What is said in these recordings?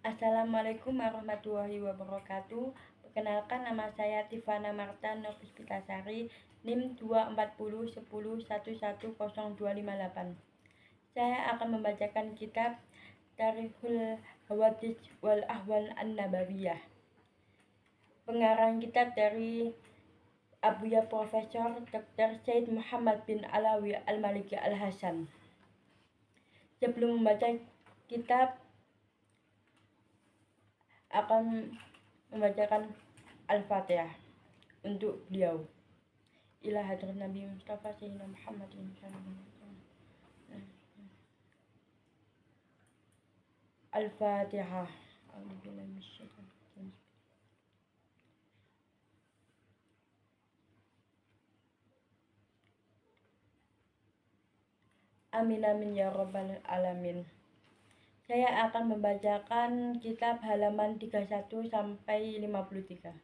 Assalamualaikum warahmatullahi wabarakatuh. Perkenalkan, nama saya Tifana Marta Novispitasari, NIM 24010110258. Saya akan membacakan kitab Tarikhul Hawadits wal Ahwal An-Nabawiyah. Pengarang kitab dari Abuya Profesor Dr. Said Muhammad bin Alawi Al-Maliki Al-Hasan. Sebelum membaca kitab, akan membacakan Al-Fatihah untuk beliau. Ila hadrat Nabi Mustafa Sayyidina Muhammad Al-Fatihah. Amin amin ya rabbal alamin. Saya akan membacakan kitab halaman 31 sampai 53.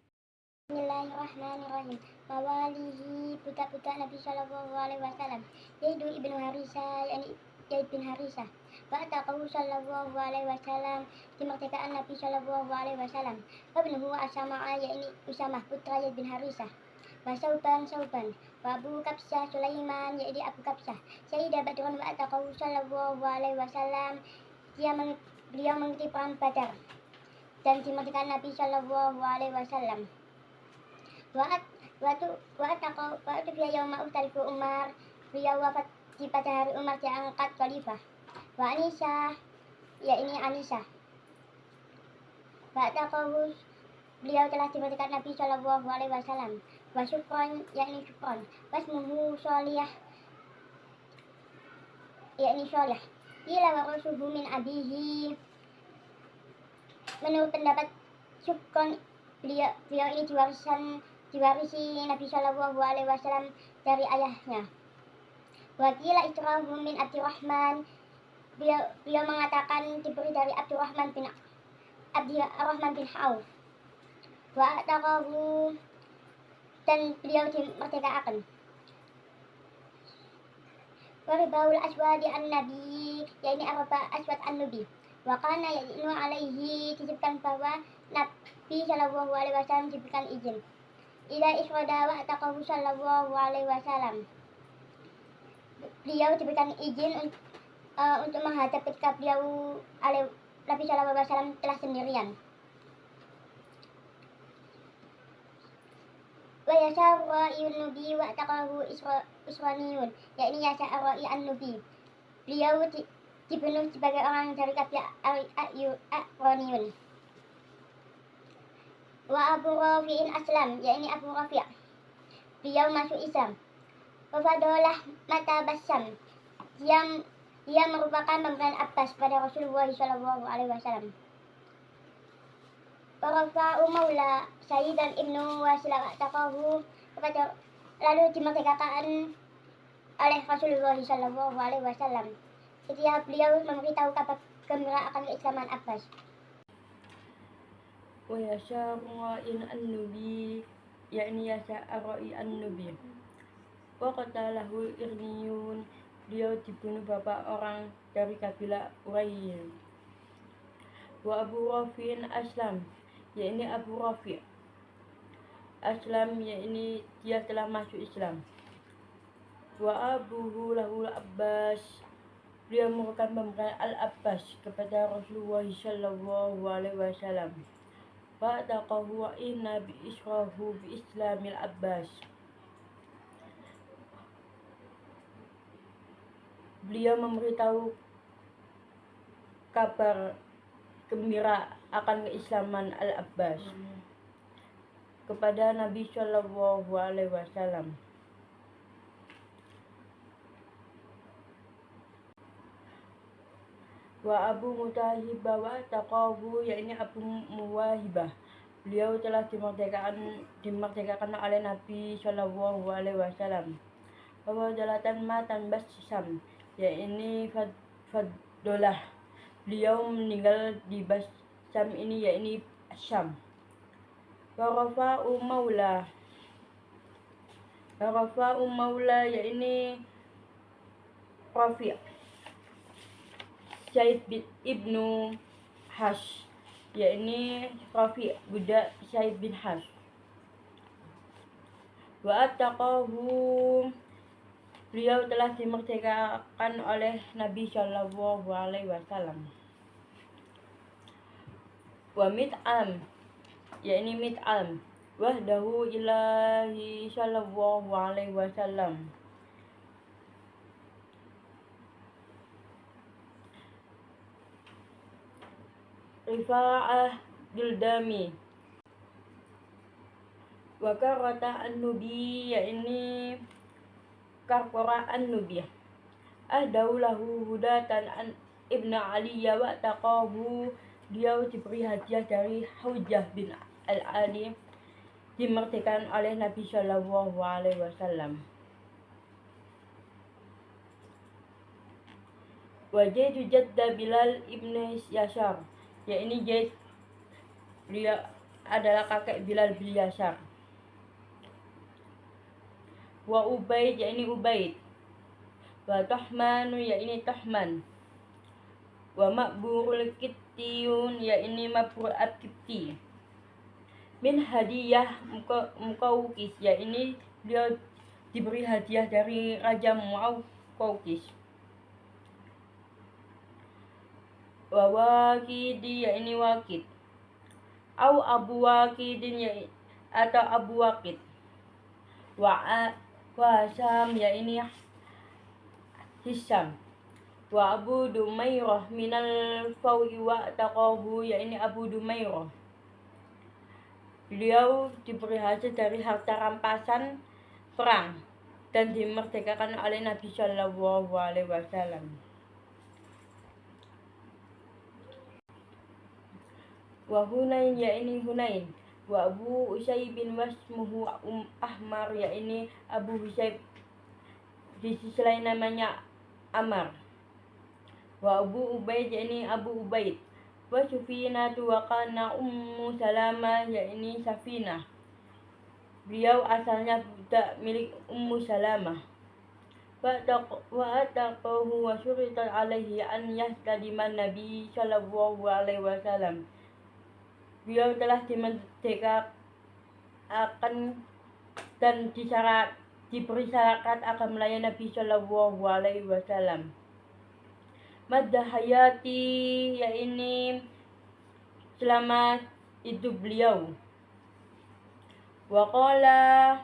Bismillahirrahmanirrahim. Mawalihi budak-budak Nabi Shallallahu Alaihi Wasallam. Yaitu Ibnu Harisah, yakni Zaid bin Harisah. Ba'ataqahu Shallallahu Alaihi Wasallam, kemerdekaan Nabi Shallallahu Alaihi Wasallam. Wabnuhu Asama'a, yakni Usamah putra Zaid bin Harisah. Wa Sauban, wa Abu Kabsah Sulaiman, yakni Abu Kabsah. Sayyidah Badrun ba'ataqahu Shallallahu Alaihi Wasallam. Beliau mengikuti perang Badar dan kemerdekaan Nabi Shallallahu Alaihi Wasallam. Waktu dia yauma utarifu Umar, beliau wafat pada hari Umar diangkat khalifah. Wa Anisah, ya ini Anisah. Ba'ataqahu, beliau telah dimerdekakan Nabi Shallallahu Alaihi Wasallam. Wa Syukron, ya ini Syukron. Wasmuhu Sholiyah, ya ini Sholiyah. Ila warasuhu min abihi. Menurut pendapat Syukron, beliau ini diwarisi Nabi Shallallahu Alaihi Wasallam dari ayahnya. Wakila itrahu min Abdurrahman, beliau mengatakan diberi dari Abdurrahman bin Auf. Wa ataqahu, dan beliau dimerdekakan. Waribaul aswadi an-nabi, yakni arba aswad an-nabi. Wa kana ya'inu alaihi, disebutkan bahwa Nabi Shallallahu Alaihi Wasallam diberikan izin. Ila iswada wa ataqahu Shallallahu Alaihi Wasallam. Beliau diberikan izin untuk menghadap ketika Nabi Shallallahu Alaihi Wasallam telah sendirian. Wa yasar ra'iyun nubi wa ataqahu israniyun, yakni yasar ra'i an-nubi. Beliau dibunuh sebagai orang dari kabilah A'roniyun. Wa Abu Rafi'in Aslam, yakni Abu Rafi', beliau masuk Islam. Wa Fadolah Mata Bassam, dia merupakan pemberian Abbas pada Rasulullah Shallallahu Alaihi Wasallam. Wa Rafa'u Maula Sayyidan Ibnu Wasilah Taqahu, lalu dimerdekakan oleh Rasulullah Shallallahu Alaihi Wasallam ketika beliau memberitahu kabar gembira akan keislaman Abbas. Wa yasharu'in an-nubi, yakni yasharu'i an-nubi. Wa qatalahu irniyun, beliau dibunuh bapak orang dari kabilah Urayyin. Wa Abu Rafi'in Aslam, yakni Abu Rafi' Aslam, yakni dia telah masuk Islam. Wa abuhu lahul Abbas, beliau merupakan pemberian Al-Abbas kepada Rasulullah Shallallahu Alaihi Wasallam. Fa'ataqahu wa inna bi israhu bi islamil Abbas, beliau memberitahu kabar gembira akan keislaman Al-Abbas kepada Nabi Shallallahu Alaihi Wasallam. Wa Abu Mutahibah wa taqahu, yakni Abu Muwahibah, beliau telah dimerdekakan oleh Nabi Shallallahu Alaihi Wasallam. Wa jalatan matan Bassam, yakni Fadolah, beliau meninggal di Bassam ini, yakni Syam. Wa Rafa'u Maula, yakni Rafi' Zaid bin Ibnu Hash, yakni Rafi budak Zaid bin Harith. Wa attaqahu, beliau telah dimerdekakan oleh Nabi Shallallahu Alaihi Wasallam. Wa mit'am, yakni mit'am wahdahu ilahi Shallallahu Alaihi Wasallam. Rifa'ah Dildami wa karata an-nubi, yakni Karqara an-nubi ahdahu hudatan an ibn Ali wa taqahu, beliau diberi hadiah dari Hujjah bin al-Ali, dimerdekakan oleh Nabi Shallallahu Alaihi Wasallam. Wa Jaidu jadda Bilal ibn Yasar, yakni Jaid, beliau adalah kakek Bilal bin Yasar. Wa Ubaid, yakni Ubaid. Wa Tahmanu, yakni Tahman. Wa Ma'burul Kittiyun, yakni Ma'bur al-Kitti. Min hadiyah Muqawqis, yakni beliau diberi hadiah dari Raja Muqawqis. Wa Waqidi, yakni Waqid. Au Abu Waqidin, atau Abu Waqid. Wa Hasam, yakni Hisam. Wa Abu Dumairah minal Fawi wa taqahu, yakni Abu Dumairah. Beliau diberi hasil dari harta rampasan perang dan dimerdekakan oleh Nabi Shallallahu Alaihi Wasallam. Wa Hunain, yakni Hunain. Wa Abu Usaib bin wasmuhu Ahmar, yakni Abu Usaib, di sisi lain namanya Amar. Wa Abu Ubaid, yakni Abu Ubaid. Wa Sufinatu wa kana Ummu Salamah, yakni Safinah, beliau asalnya budak milik Ummu Salamah. Wa ataqahu wa syurita alaihi an yahtadiman Nabi Shallallahu Alaihi Wasallam, beliau telah dimerdekakan dan diberi syarat akan melayani Nabi Shallallahu Alaihi Wasallam. Madda hayati, yakni selama hidup beliau. Wa qala,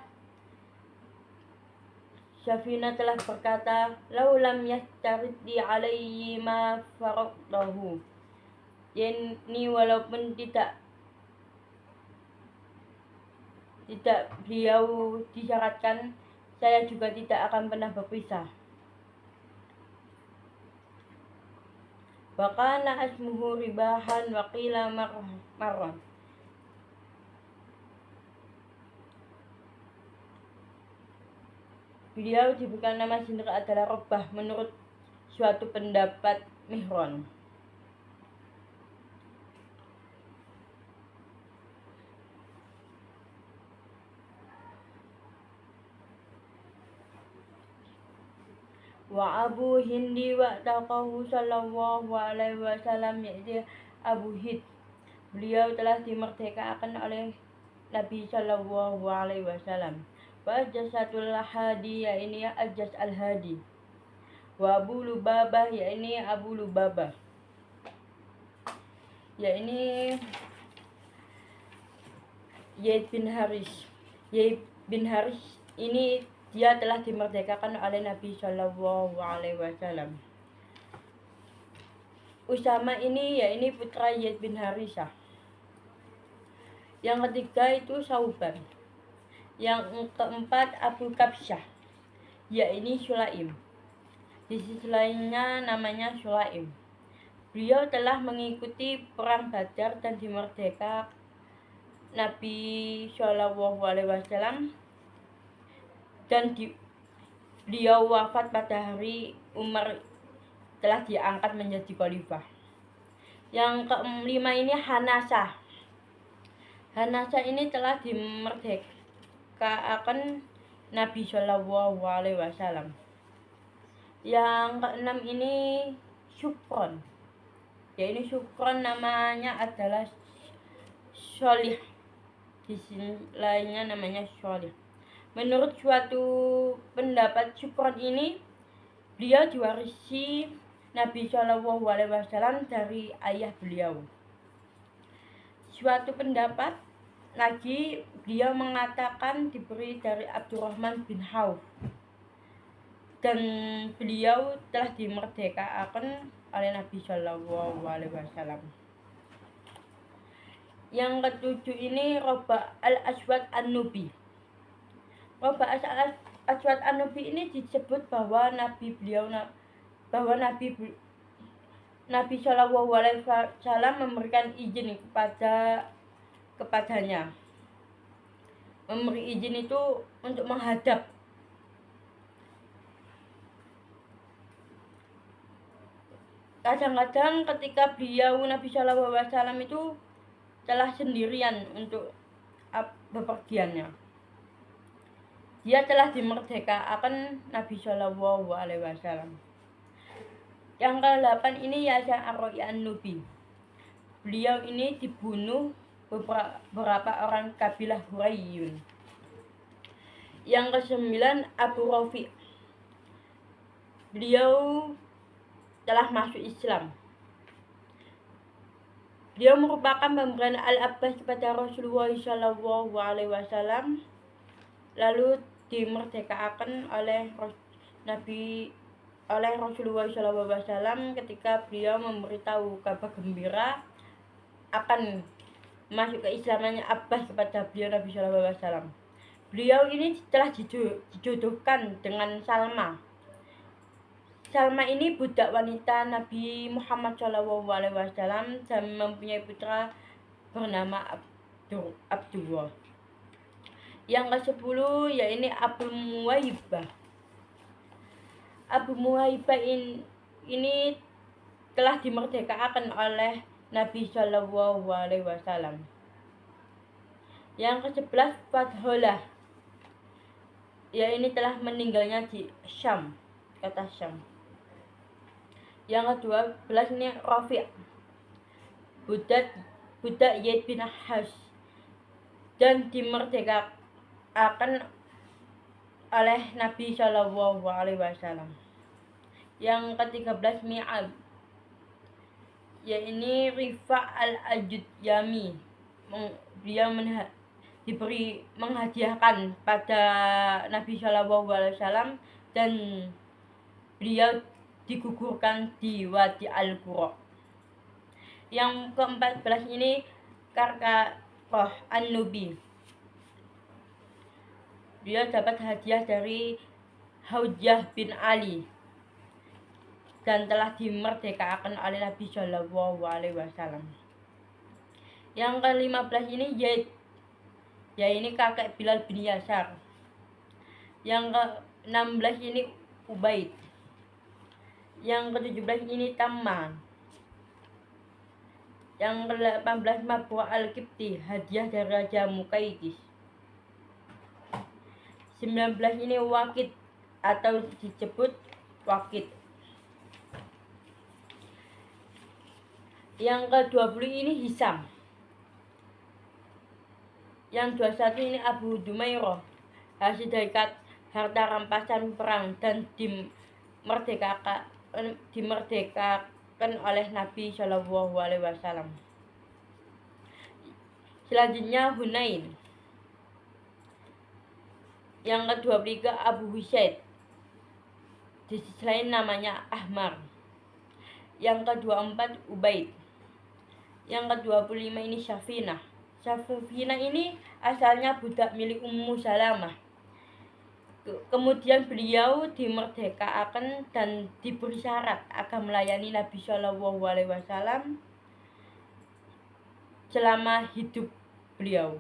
Safina telah berkata, laulam yastariddi alaihi ma faraqtahu, yakni walaupun tidak beliau disyaratkan, saya juga tidak akan pernah berpisah. Wa kana asmuhu Ribahan wa qila Marran, beliau diberikan nama sendiri adalah Robah menurut suatu pendapat Mihron. Wa Abu Hindi wa taqahu Sallallahu Alaihi Wasallam, yaitu Abu Hind, beliau telah dimerdekakan oleh Nabi Shallallahu Alaihi Wasallam. Wa Ajjasatul Hadi, yakni Ajjas al-Hadi. Wa Abu Lubabah, yakni Abu Lubabah, yakni Zaid bin Harith. Zaid bin Harith ini dia telah dimerdekakan oleh Nabi Shallallahu Alaihi Wasallam. Usama ini, yakni putra Zaid bin Harithah. Yang ketiga itu Sauban. Yang keempat Abu Kabsyah, yakni Sulaim. Di sisi lainnya namanya Sulaim. Beliau telah mengikuti perang Badar dan dimerdekakan Nabi Shallallahu Alaihi Wasallam, dan beliau wafat pada hari Umar telah diangkat menjadi khalifah. Yang kelima ini Hanasah. Hanasah ini telah dimerdekakan Nabi Shallallahu Alaihi Wasallam. Yang keenam ini Syufron, yaitu Syukron namanya adalah Sholih, di sini lainnya namanya Sholih. Menurut suatu pendapat, Syukron ini beliau diwarisi Nabi Shallallahu Alaihi Wasallam dari ayah beliau. Suatu pendapat lagi beliau mengatakan diberi dari Abdurrahman bin Auf, dan beliau telah dimerdekakan oleh Nabi Shallallahu Alaihi Wasallam. Yang ketujuh ini Robah al-Aswad an-Nubi. Robah al-Aswad an-Nubi ini disebut bahwa Nabi Shallallahu Alaihi Wasallam memberikan izin kepadanya. Memberi izin itu untuk menghadap. Kadang-kadang ketika Nabi Shallallahu Alaihi Wasallam itu telah sendirian untuk bepergiannya, dia telah dimerdekakan Nabi Shallallahu Alaihi Wasallam. Yang ke-8 ini Yahya ar-Ra'i an-Nubi. Beliau ini dibunuh beberapa orang kabilah Hurayyun. Yang ke-9 Abu Rafi'. Beliau telah masuk Islam. Beliau merupakan pemberian Al-Abbas kepada Rasulullah Shallallahu Alaihi Wasallam, lalu dimerdekakan oleh Rasulullah SAW ketika beliau memberitahu kabar gembira akan masuk keislamannya Abbas kepada beliau Nabi SAW. Beliau ini telah dijodohkan dengan Salma. Salma ini budak wanita Nabi Muhammad SAW dan mempunyai putra bernama Abdullah. Yang ke-10 yaitu Abu Muwaibah. Abu Muwaibah ini telah dimerdekakan oleh Nabi Shallallahu Alaihi Wasallam. Yang ke-11 Fadholah, ini telah meninggalnya di Syam, kota Syam. Yang ke-12 ini Rafi', budak Zaid bin Harith, dan dimerdekakan oleh Nabi Shallallahu Alaihi Wasallam. Yang ke-13 Mi'ab, ini Rifa' al-Ajud-Yami. Beliau menghadiahkan pada Nabi Shallallahu Alaihi Wasallam, dan beliau digugurkan di Wadi Al-Qura. Yang ke-14 ini Karkarah an-Nubi. Beliau dapat hadiah dari Haujah bin Ali dan telah dimerdekakan oleh Nabi Shallallahu Alaihi Wasallam. Yang ke-15 ini Zaid, ini kakek Bilal bin Yasar. Yang ke-16 ini Ubaid. Yang ke-17 ini Tamman. Yang ke-18 Mabwa al-Qibti, hadiah dari Raja Muqaykis. 19 ini Waqid atau disebut Waqid. Yang ke-20 ini Hisam. Yang 21 ini Abu Dumairah, hasil dari harta rampasan perang dan dimerdekakan oleh Nabi Shallallahu Alaihi Wasallam. Selanjutnya Hunain. Yang ke-23 Abu Husaid, di sisi lain namanya Ahmar. Yang ke-24 Ubaid. Yang ke-25 ini Syafinah. Syafinah ini asalnya budak milik Ummu Salamah. Kemudian beliau dimerdekakan dan diberi syarat akan melayani Nabi Shallallahu Alaihi Wasallam selama hidup beliau.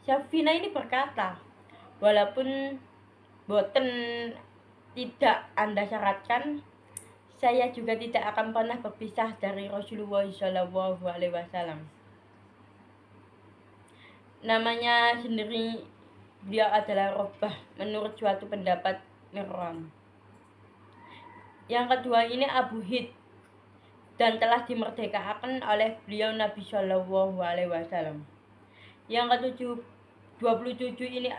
Syafinah ini berkata, walaupun boten tidak Anda syaratkan, saya juga tidak akan pernah berpisah dari Rasulullah Shallallahu Alaihi Wasallam. Namanya sendiri beliau adalah Robah menurut suatu pendapat Mirram. Yang kedua ini Abu Hid. dan telah dimerdekakan oleh beliau Nabi Shallallahu Alaihi Wasallam. Yang ke-27 ini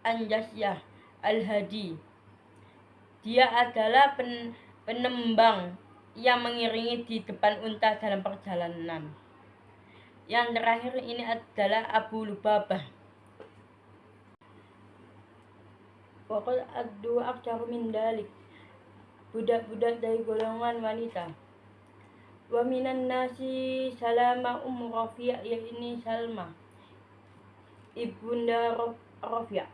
Anjasyah Al-Hadi. Dia adalah penembang yang mengiringi di depan unta dalam perjalanan. Yang terakhir ini adalah Abu Lubabah. Waqad addu aktsar min dalik. Budak-budak dari golongan wanita. Wa minan nasi Salama Rafi', yakni Salma ibunda Rafi'.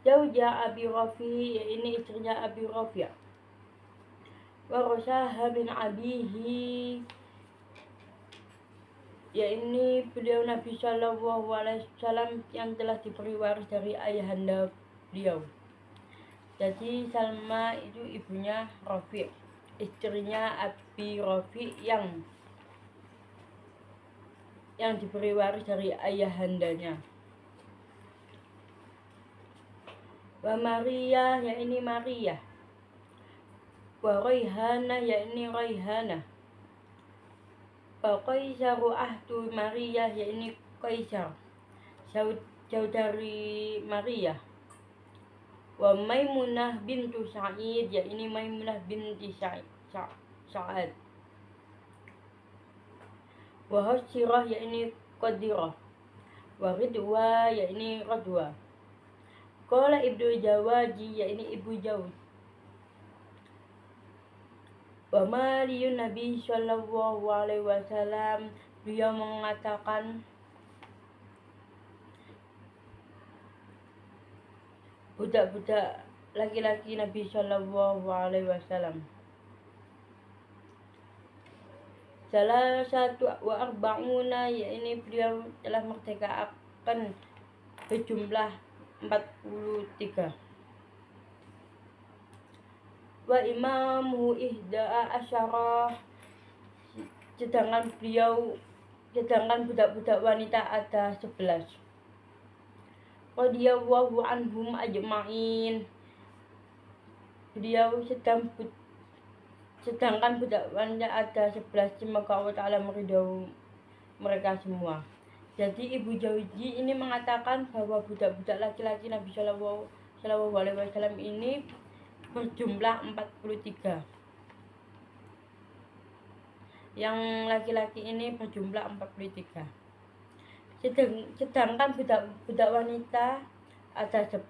Zauja Abi Rafi', yakni istrinya Abi Rafi'. Wa Rasaha bin Abihi, yakni beliau Nabi Shallallahu Alaihi Wasallam yang telah diberi waris dari ayahanda beliau. Jadi Salma itu ibunya Rafi', istrinya Abi Rafi' yang diberi waris dari ayahandanya. Wa Maria, yakni Maria. Wa Raihana, yakni Raihana. Wa Qaisaru ahdu Maria, yakni Qaisar, saudari Maria. Wa Maimunah bintu Sa'id, yakni Maimunah binti Sa'ad. Wa Hasirah, yakni Qadirah. Wa Ridwa, yakni Radwa. Qala Ibnu Jawaji, yakni Ibu Jawad. Wa Maliyun Nabi Shallallahu Alaihi Wasallam, beliau mengatakan, budak-budak laki-laki Nabi Shallallahu Alaihi Wasallam. Salah satu wa arba'una, yakni beliau telah merdekakan berjumlah 43. Wa imamu ihda'a asyarah, sedangkan budak-budak wanita ada 11. Radhiyallahu anhum ajma'in, beliau sedangkan budak wanita ada 11, semoga Allah Ta'ala meridhai mereka semua. Jadi Ibu Jauzi ini mengatakan bahwa budak-budak laki-laki Nabi Shallallahu Alaihi Wasallam ini berjumlah 43. Yang laki-laki ini berjumlah 43. Sedangkan budak wanita ada 11.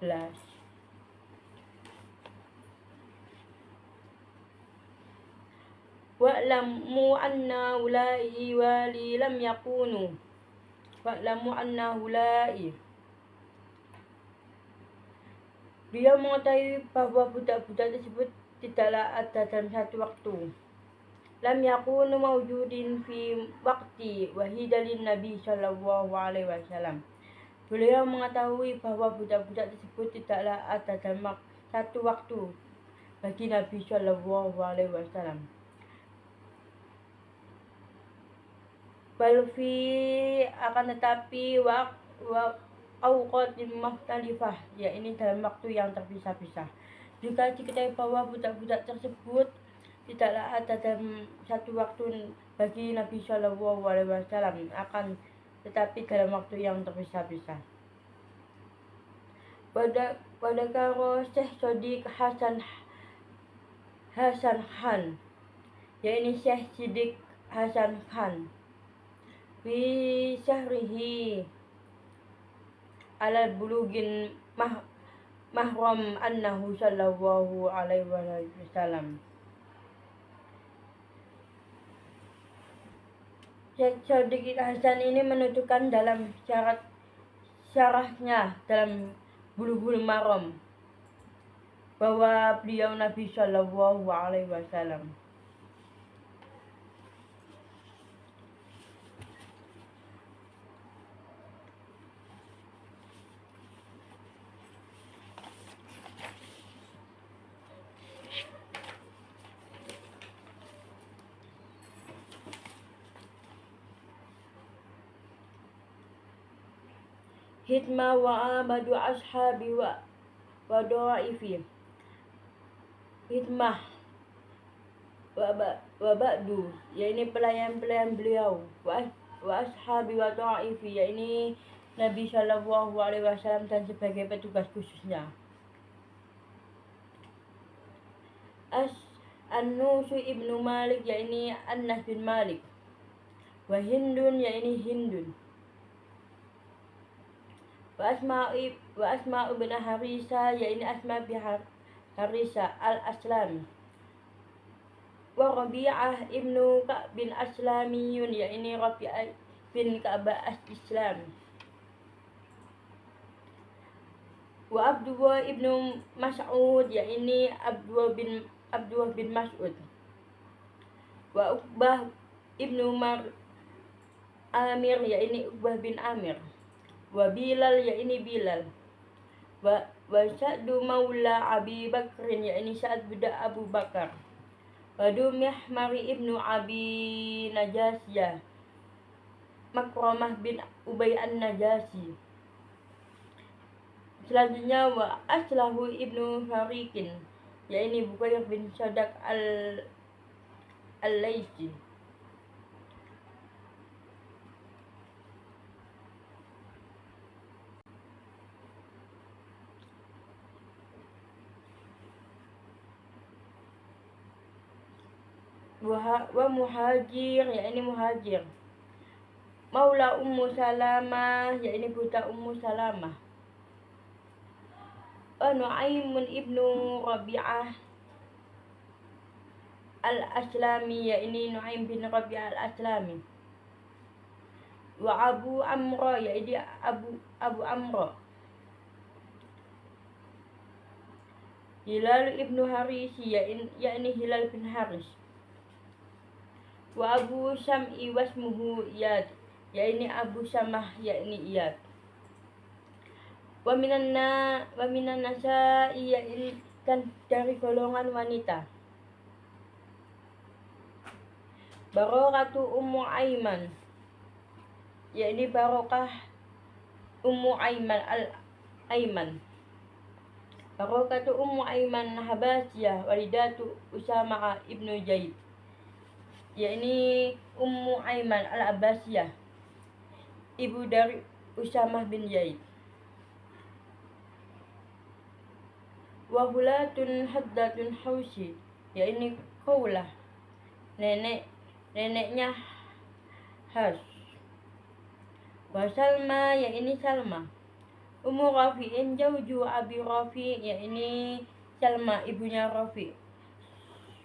Wa'lamu anna ulai wali lam yakunu. Wa'lamu anna ulai. Beliau mengetahui bahwa budak-budak tersebut tidaklah ada dalam satu waktu. Lam yakunu mawjudin fi waqti wahidalin Nabi Shallallahu Alaihi Wasallam. Beliau mengetahui bahwa budak-budak tersebut tidaklah ada dalam satu waktu bagi Nabi Shallallahu Alaihi Wasallam. Balfi, akan tetapi awqatin mukhtalifah, ya ini dalam waktu yang terpisah-pisah. Juga diketahui bahwa budak-budak tersebut tidaklah ada dalam satu waktu bagi Nabi Shallallahu Alaihi Wasallam, akan tetapi dalam waktu yang terpisah-pisah. Pada karo Syekh Shodiq Hasan Khan, yaitu Syekh Shodiq Hasan Khan, fi syahrihi ala bulugin mahram annahu sallallahu alaihi wasallam. Syekh Shodiq Hasan ini menunjukkan dalam syarahnya dalam Bulughul Maram bahwa beliau Nabi Shallallahu Alaihi Wasallam. Hikmah wa amadu ashabi wa dha'ifi. Hikmah, wa ba'du, yakni pelayan-pelayan beliau, wa ashabi wa ta'ifi, yakni Nabi Shallallahu Alaihi Wasallam dan sebagai petugas khususnya. An-Nusu ibnu Malik, yakni Anas bin Malik, wa Hindun, yakni Hindun, wa Asma'u bin Harisa, yakni Asma bin Harisa al-Aslami, wa Rabi'ah ibnu Ka'b bin Aslamiyun, yakni Rabi'ah bin Ka'b al-Islami, wa Abdullah ibnu Mas'ud, yakni Abdullah bin Mas'ud, wa Uqbah ibnu Amir, yakni Uqbah bin Amir, wa Bilal, yakni Bilal, wa Sa'du maula Abi Bakrin, yakni Sa'ad budak Abu Bakar, wa Dumihmari ibnu Abi Najasiyah, Makramah bin Ubay an-Najasi. Selanjutnya wa Aslahu ibnu Farikin, yakni Bukayr bin Sadaq al-Laisi, wa Muhajir, yakni Muhajir, maula Ummu Salamah, yakni budak Ummu Salamah, wa Nu'aimun ibnu Rabi'ah al-Aslami, yakni Nu'aim bin Rabi'ah al-Aslami, wa Abu Amra, yakni Abu Amra, Hilal ibnu Harisi, yakni Hilal bin Haris, wa Abu Syam'i wasmuhu Iyad, yakni Abu Syamah, yakni Iyad, wa minan nasa'i, yakni dan dari golongan wanita, Barokatu Ummu Aiman, yakni Barokah Ummu Aiman al-Aiman, Barokatu Ummu Aiman Habasiyah, walidatu Usama ibnu Zaid, yakni Ummu Aiman al-Abbasiyah, ibu dari Usamah bin Zaid, wa Hulatun Haddatun Hausi, yakni Khawlah, neneknya Has, wa Salma, yakni Salma, Ummu Rafi'in jauju Abi Rafi', yakni Salma ibunya Rafi',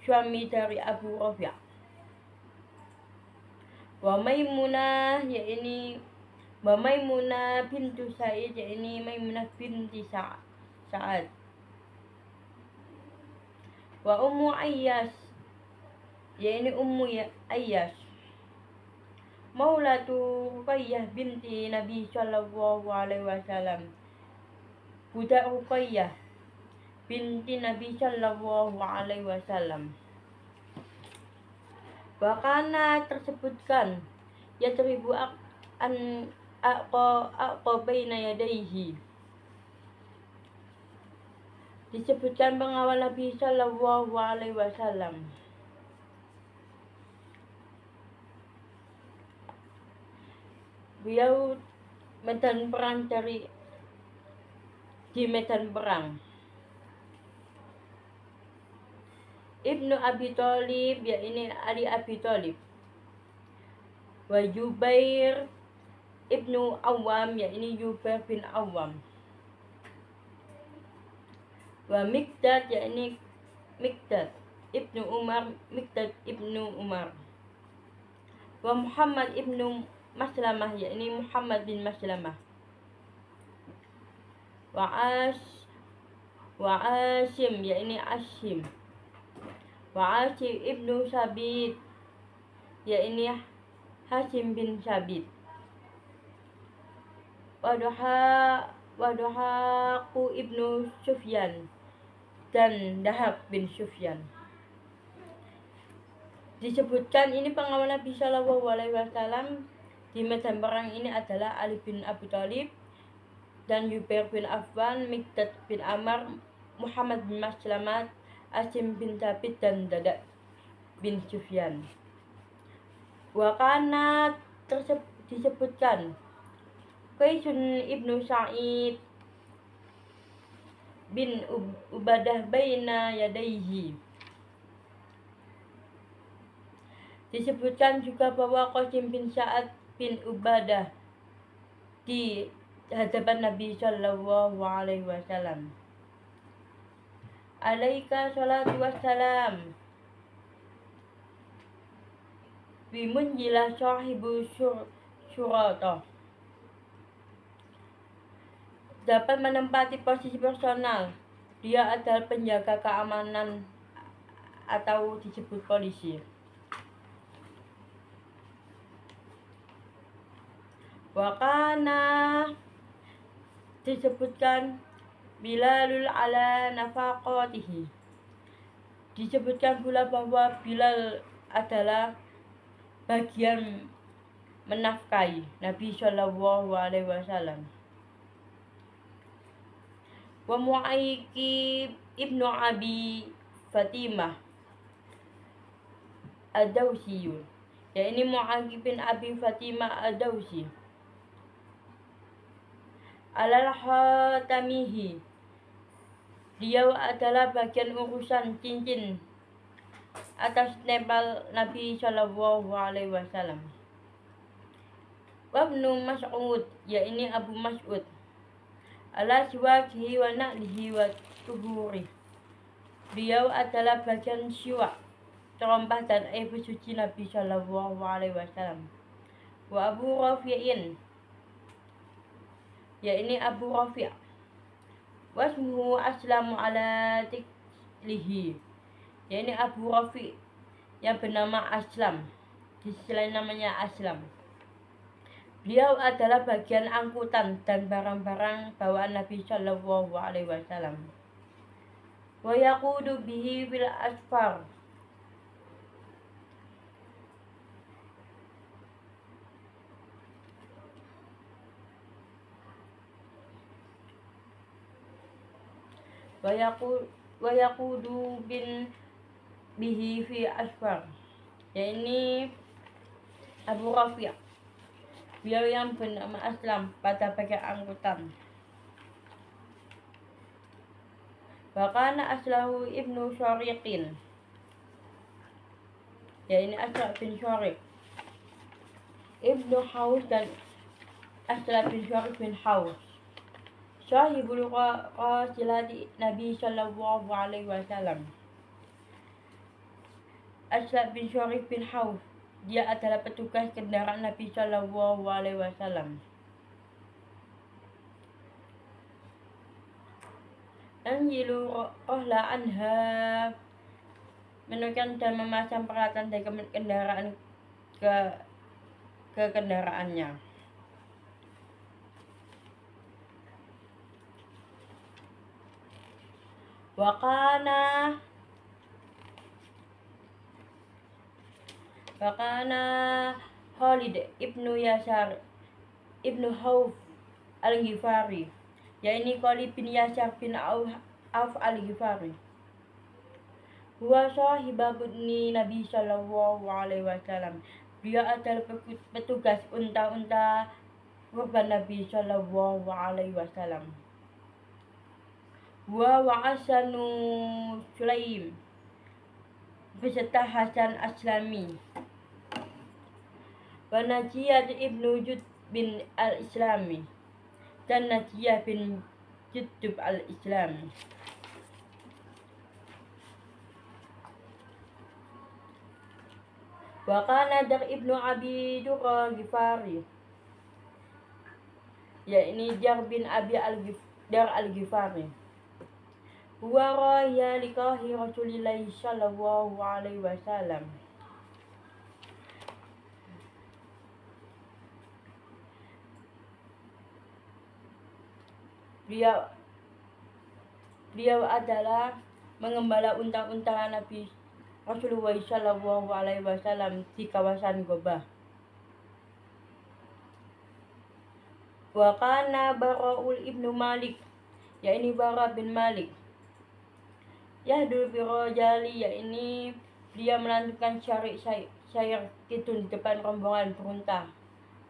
suami dari Abu Rafi', wa Maimunah, yakni Maimunah bintu Sa'id, yakni Maimunah binti Sa'ad, wa Ummu Ayyas, yakni Ummu Ayyas, maulatu Ruqayyah binti Nabi Shallallahu Alaihi Wasallam, budak Ruqayyah binti Nabi Shallallahu Alaihi Wasallam. Wakana tersebutkan ya teribu an baina yadaihi, disebutkan pengawal Nabi Shallallahu Alaihi Wasallam. Beliau medan perang di medan perang. Ibnu Abi Thalib, yakni Ali Abi Thalib, wa Jubair ibnu Awam, yakni Jubair bin Awam, wa Miqdad, yakni Miqdad ibnu Umar, Miqdad ibnu Umar, wa Muhammad ibnu Maslamah, yakni Muhammad bin Maslamah, wa Asim, yakni Asim, wa Asim ibnu Sabit, yakni Hasim bin Sabit, wa Duhaku ibnu Sufyan dan Dahab bin Sufyan. Disebutkan ini pengawal Nabi Shallallahu Alaihi Wasallam di medan perang ini adalah Ali bin Abi Thalib dan Jubair bin Affan, Miqdad bin Amr, Muhammad bin Maslamah, Asim bin Thabit dan Dada. bin Sufyan. Wakana disebutkan Qaisun ibnu Sa'id bin Ubadah baina yadaihi. Disebutkan juga bahwa Qasim bin Sa'ad bin Ubadah di hadapan Nabi Shallallahu Alaihi Wasallam. Alaika salatu wassalam bimunjilah sahibu syurata. Dapat menempati posisi personal. Dia adalah penjaga keamanan atau disebut polisi. Wakana disebutkan Bilalul ala nafaqatihi. Disebutkan pula bahwa Bilal adalah bagian menafkahi Nabi Shallallahu Alaihi Wasallam. Wa Mu'ayyib ibnu Abi Fatimah Ad-Dawsi, yakni Mu'ayyib bin Abi Fatimah Ad-Dawsi. Al-Hatamihi, dia adalah bagian urusan cincin atas nempel Nabi Shallallahu Alaihi Wasallam. Wabnu Mas'ud, yakni Abu Mas'ud. Ala siwakihi wa na'lihi wa tuhuri, beliau adalah bagian siwak, terompah dan air bersuci Nabi Shallallahu Alaihi Wasallam. Wa Abu Rafi'in, yakni Abu Rafi'. Wasmuhu aslamu ala tiklihi, yakni Abu Rafi' yang bernama Aslam, di sisi lain namanya Aslam. Beliau adalah bagian angkutan dan barang-barang bawaan Nabi Shallallahu Alaihi Wasallam. Wa yaqudu bihi fil asfar, wa yaqudu bin bihi fi asfar, yakni Abu Rafi'. Beliau yang bernama Aslam pada bagian angkutan. Bahkan Aslahu ibnu Syariqin, yakni Aslam bin Syariq ibnu Haus dan Aslam bin Syariq bin Haus. Sahibul qasilati Nabi Shallallahu Alaihi Wasallam. Aslam bin Syariq bin Haus, dia adalah petugas kendaraan Nabi Shallallahu Alaihi Wasallam. Anjilu qahla anha, menurunkan dan memasang peralatan dari kendaraan ke kendaraannya. Wakana Khalid ibnu Yasar ibnu Auf al-Ghifari, yakni Khalid bin Yasar bin Auf al-Ghifari. Huwa sahibabni Nabi Shallallahu Alaihi Wasallam. Dia adalah petugas unta-unta kurban Nabi Shallallahu Alaihi Wasallam. Wa Hasanu Sulaim beserta Hasan Aslami. Wa Najiyah ibnu Jud bin al-Islami dan Najiyah bin Judub al-Islami. Wa kana Dar ibnu Abi Durra Ghifari, yakni Dar bin Abi Dar al-Ghifari. Huwa raya likahi Rasulillah Shallallahu Alaihi Wasallam. Beliau adalah mengembala unta-unta Nabi Rasulullah Shallallahu Alaihi Wasallam di kawasan Gobah. Wa kana Bara'ul ibnu Malik, yakni Bara bin Malik. Yahdul birojali, yakni dia melantunkan syair kitun di depan rombongan berunta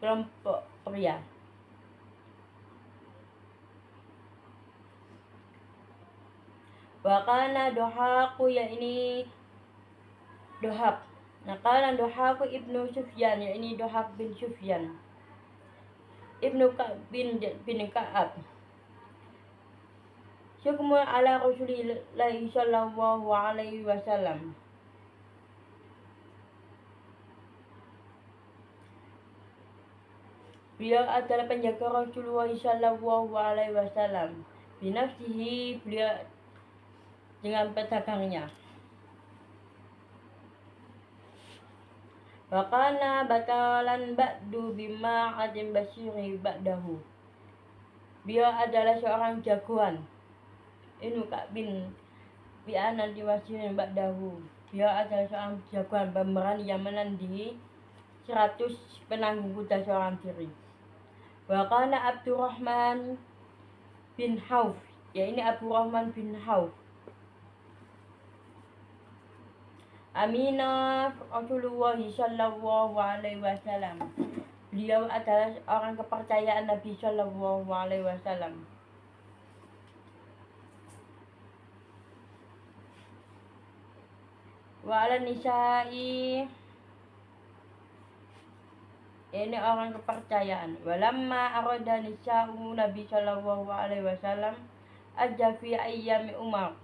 kelompok pria. Wakana dohaku yakni dohak. Nakala dohaku ibnu Sufyan yakni dohak bin Sufyan. Ibnu Ka'ab bin Ka'ab. Syukmu ala Rasulillah sallallahu alaihi wasallam. Beliau adalah penjaga Rasulullah sallallahu alaihi wasallam. Binafsihi, beliau dengan pedagangnya. Wakana batalan ba'du bima adim basiri ba'dahu. Beliau adalah seorang jagoan. Ibnu Ka'ab bin Bi'anan diwasirin ba'dahu. Beliau adalah seorang jagoan pemberani yang menandingi 100 penanggung kuda seorang diri. Wakana Abdurrahman bin Auf, ya ini Abdurrahman bin Auf. Aminah Rasulullah sallallahu alaihi wasallam. Beliau adalah orang kepercayaan Nabi sallallahu alaihi wasallam. Wa ala nisa'i, ini orang kepercayaan. Walamma arada nisa'u Nabi sallallahu alaihi wasallam aja fi ayyami Umar.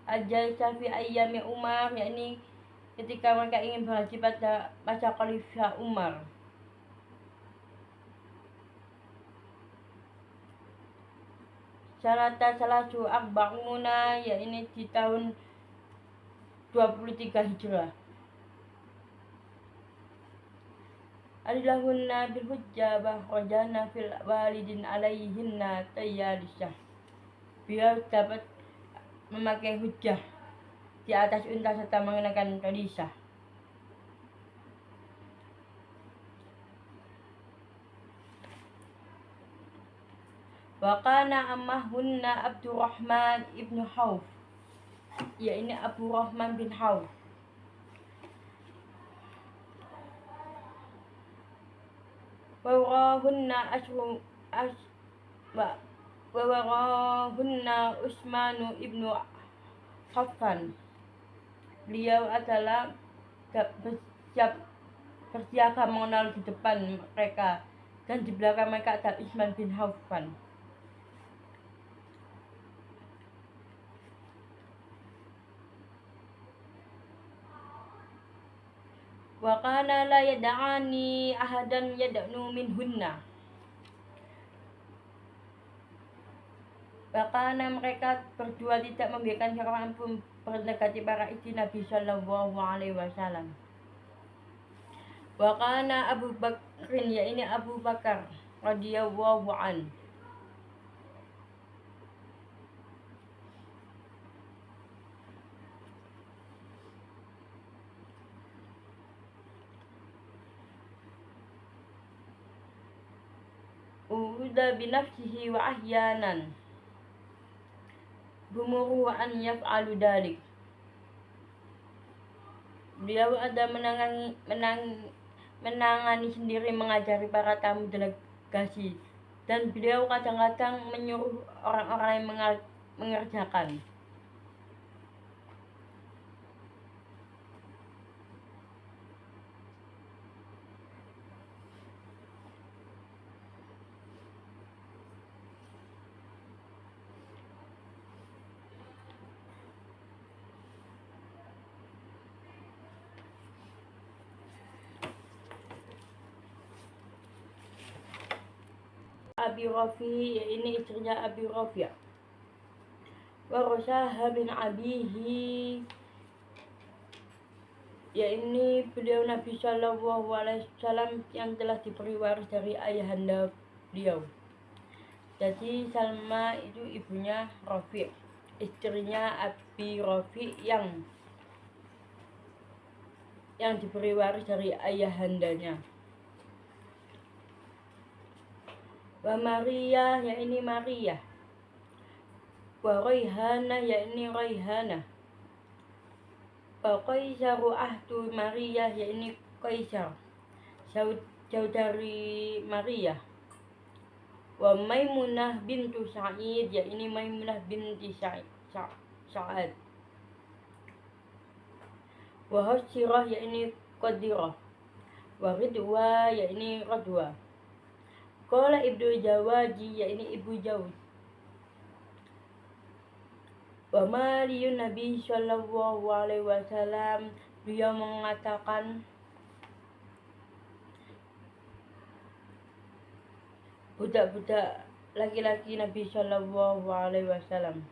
Ajalsa fi ayyami Umar, yakni ketika mereka ingin berhaji pada masa Khalifah Umar. Sanata salasu arba'una, yakni di tahun 23 Hijrah. Alilahunna bil hujjah bahrajana fil walidin alaihinna tayyalisah. Biar dapat memakai hujjah di atas unta serta mengenakan talisah. Wakana ammahunna Abdurrahman ibnu Auf, ya ini Abdurrahman bin Auf. Warahunna Wawarahunna Utsmanu ibnu Affan. Beliau adalah bersiaga mengenal di depan mereka, dan di belakang mereka ada Utsman bin Affan. Wa kana la yad'ani ahadan yad'nu minhunna. Karena mereka berdua tidak membiarkan seorang pun mendekati para istri Nabi sallallahu alaihi wasallam. Wa kana Abu Bakrin, ya ini Abu Bakar radhiyallahu an. Uda binafsihi wa ahyanan bumuruhu an yaf'alu dalik. Beliau ada menangani sendiri, mengajari para tamu delegasi, dan beliau kadang-kadang menyuruh orang-orang yang mengerjakan. Abi Rafi, ini istrinya Abi Rafi. Warasaha bin abihi, ya ini beliau Nabi sallallahu alaihi wasallam yang telah diberi waris dari ayahanda beliau. Jadi Salma itu ibunya Rafi, istrinya Abi Rafi yang diberi waris dari ayahandanya. Wa Maria, ya ini Maria. wa Raihanah yakni Raihanah, wa Qaisaru ahdu Maria yakni Qaisar saudari Maria, wa Maimunah bintu Sa'id yakni Maimunah binti Sa'ad, wa Hasirah yakni Qadirah, wa Ridwa yakni Radwa. Qala Ibnu Jawaji yakni Ibu Jawz, wa maliyun Nabi sallallahu alaihi wasallam, beliau mengatakan budak-budak laki-laki Nabi sallallahu alaihi wasallam.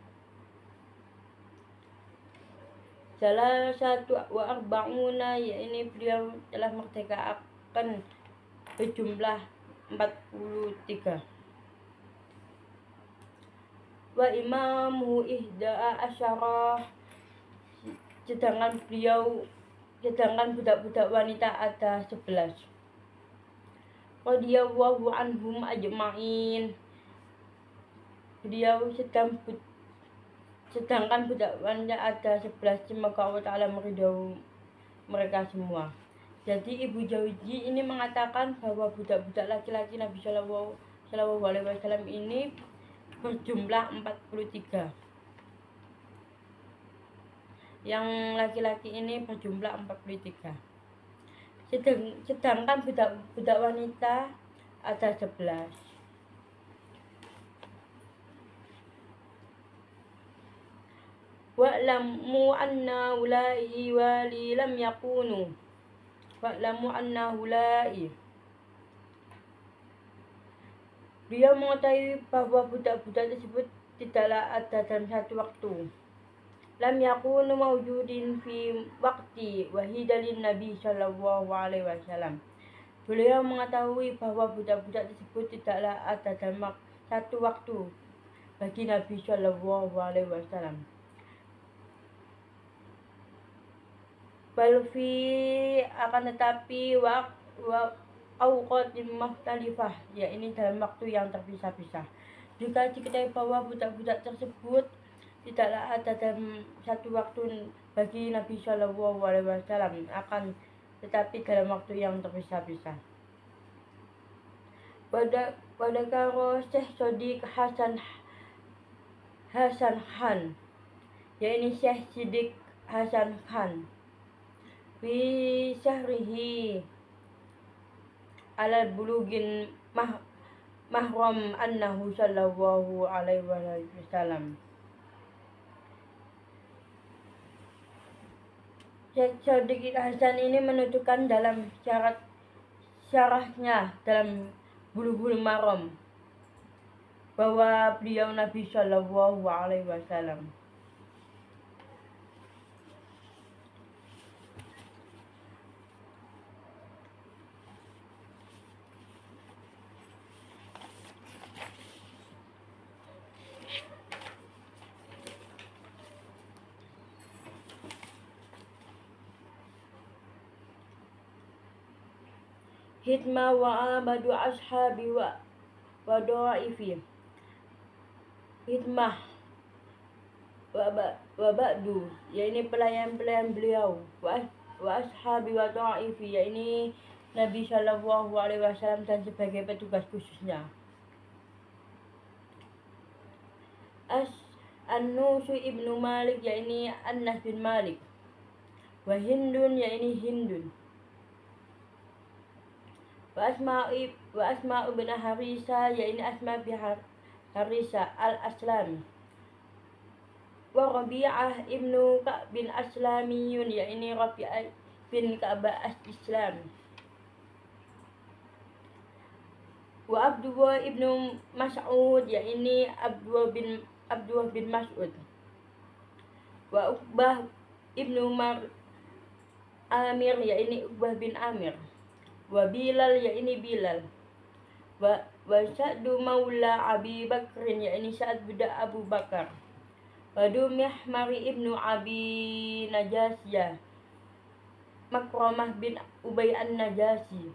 Salah satu wa arba'una yakni beliau telah merdekakan berjumlah 43. Wa imamu ihda asyarah, sedangkan budak-budak wanita ada 11. Radhiyallahu anhum ajma'in, sedangkan budak wanita ada 11, semoga Allah Ta'ala meridhai mereka semua. Jadi Ibu Jauzi ini mengatakan bahwa budak-budak laki-laki Nabi Shallallahu alaihi wasallam ini berjumlah 43. Yang laki-laki ini berjumlah 43. Sedangkan budak wanita ada 11. Wa'lamu anna ulai wali lam yakunu. Wa'lamu anna ulai. Beliau mengetahui bahwa budak-budak tersebut tidaklah ada dalam satu waktu. Lam yakunu mawjudin fi waqti wahidalin Nabi sallallahu alaihi wasallam. Beliau mengetahui bahwa budak-budak tersebut tidaklah ada dalam satu waktu bagi Nabi sallallahu alaihi wasallam. Balfi akan tetapi awqatin mukhtalifah, ya ini dalam waktu yang terpisah-pisah. Jika diketahui bahwa budak-budak tersebut tidaklah ada dalam satu waktu bagi Nabi Shallallahu alaihi wasallam, akan tetapi dalam waktu yang terpisah-pisah. Pada karo Syekh Shodiq Hasan Khan, ya ini Syekh Shodiq Hasan Khan, fi syahrihi ala bulugin mahram annahu sallallahu alaihi wasallam. Syekh Shodiq Hasan ini menunjukkan dalam syarahnya dalam Bulughul Maram bahwa beliau Nabi sallallahu alaihi wasallam. Hidmah wa abadu ashabi wa dha'ifi. Hidmah wa ba'du, ya ini pelayan-pelayan beliau, wa ashabi wa dha'ifi, ya ini Nabi Shallallahu alaihi wasallam dan sebagai petugas khususnya. An-Nusu ibnu Malik, ya ini Anas bin Malik. Wa Hindun, ya ini Hindun. Wa Asma'u bin Harisa, ya ini Asma bin Harisa al-Aslami. Wa Rabi'ah ibnu Ka'b bin Aslamiyun, ya ini Rabi'ah bin Ka'b al-Islami. Wa Abdullah ibnu Mas'ud, ya ini Abdullah bin Mas'ud. Wa Uqbah ibnu Amir, ya ini Uqbah bin Amir. Wa Bilal, ya ini Bilal. Wa Sa'du maula Abi Bakrin, ya ini Sa'ad budak Abu Bakar. Wa Mihmari ibnu Abi Najasiyah, Makramah bin Ubay an-Najasi.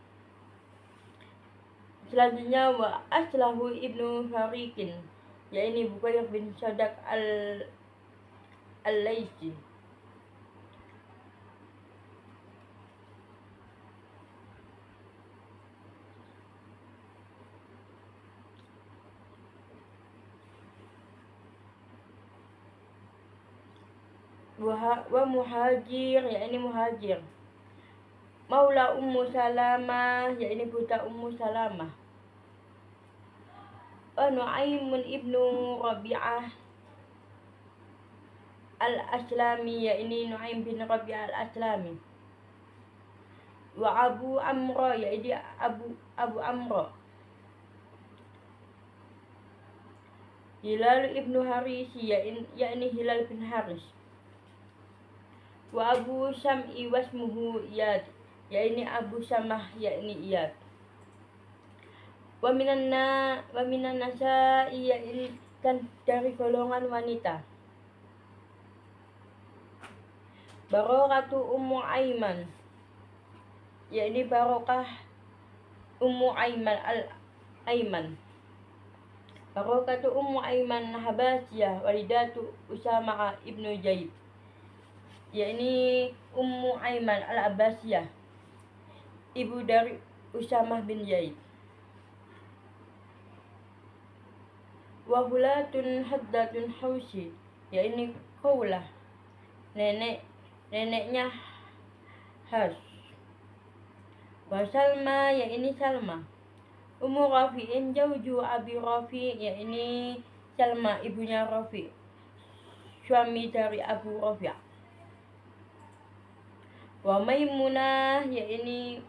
Selanjutnya wa Aslahu ibnu Harikin, yakni Bukayr bin Sadaq al-Laisi. Wa Muhajir yakni Muhajir. Maula Ummu Salamah yakni budak Ummu Salamah. Wa Nu'aimun ibnu Rabi'ah al-Aslami yakni Nu'aim bin Rabi'ah al-Aslami. Wa Abu Amra yakni Abu Amra. Hilal ibnu Haris yakni Hilal bin Haris. Wa Abu Syam'i wasmuhu Iyad yakni Abu Syamah yakni Iyad. Wa minan nasa'i yakni dan dari golongan wanita. Barokatu Ummu Aiman yakni Barokah Ummu Aiman. Barokatu Ummu Aiman Habasiyah walidatu Usama ibnu Zaid yakni Ummu Aiman al-Abbasiyah, ibu dari Usamah bin Zaid. Wa Hulatun Haddatun Hausi yakni Khawlah, neneknya Has. Wa Salma yakni Salma. Ummu Rafi'in jauju Abi Rafi yakni Salma ibunya Rafi, suami dari Abu Rafi'. Wa Maimunah yakni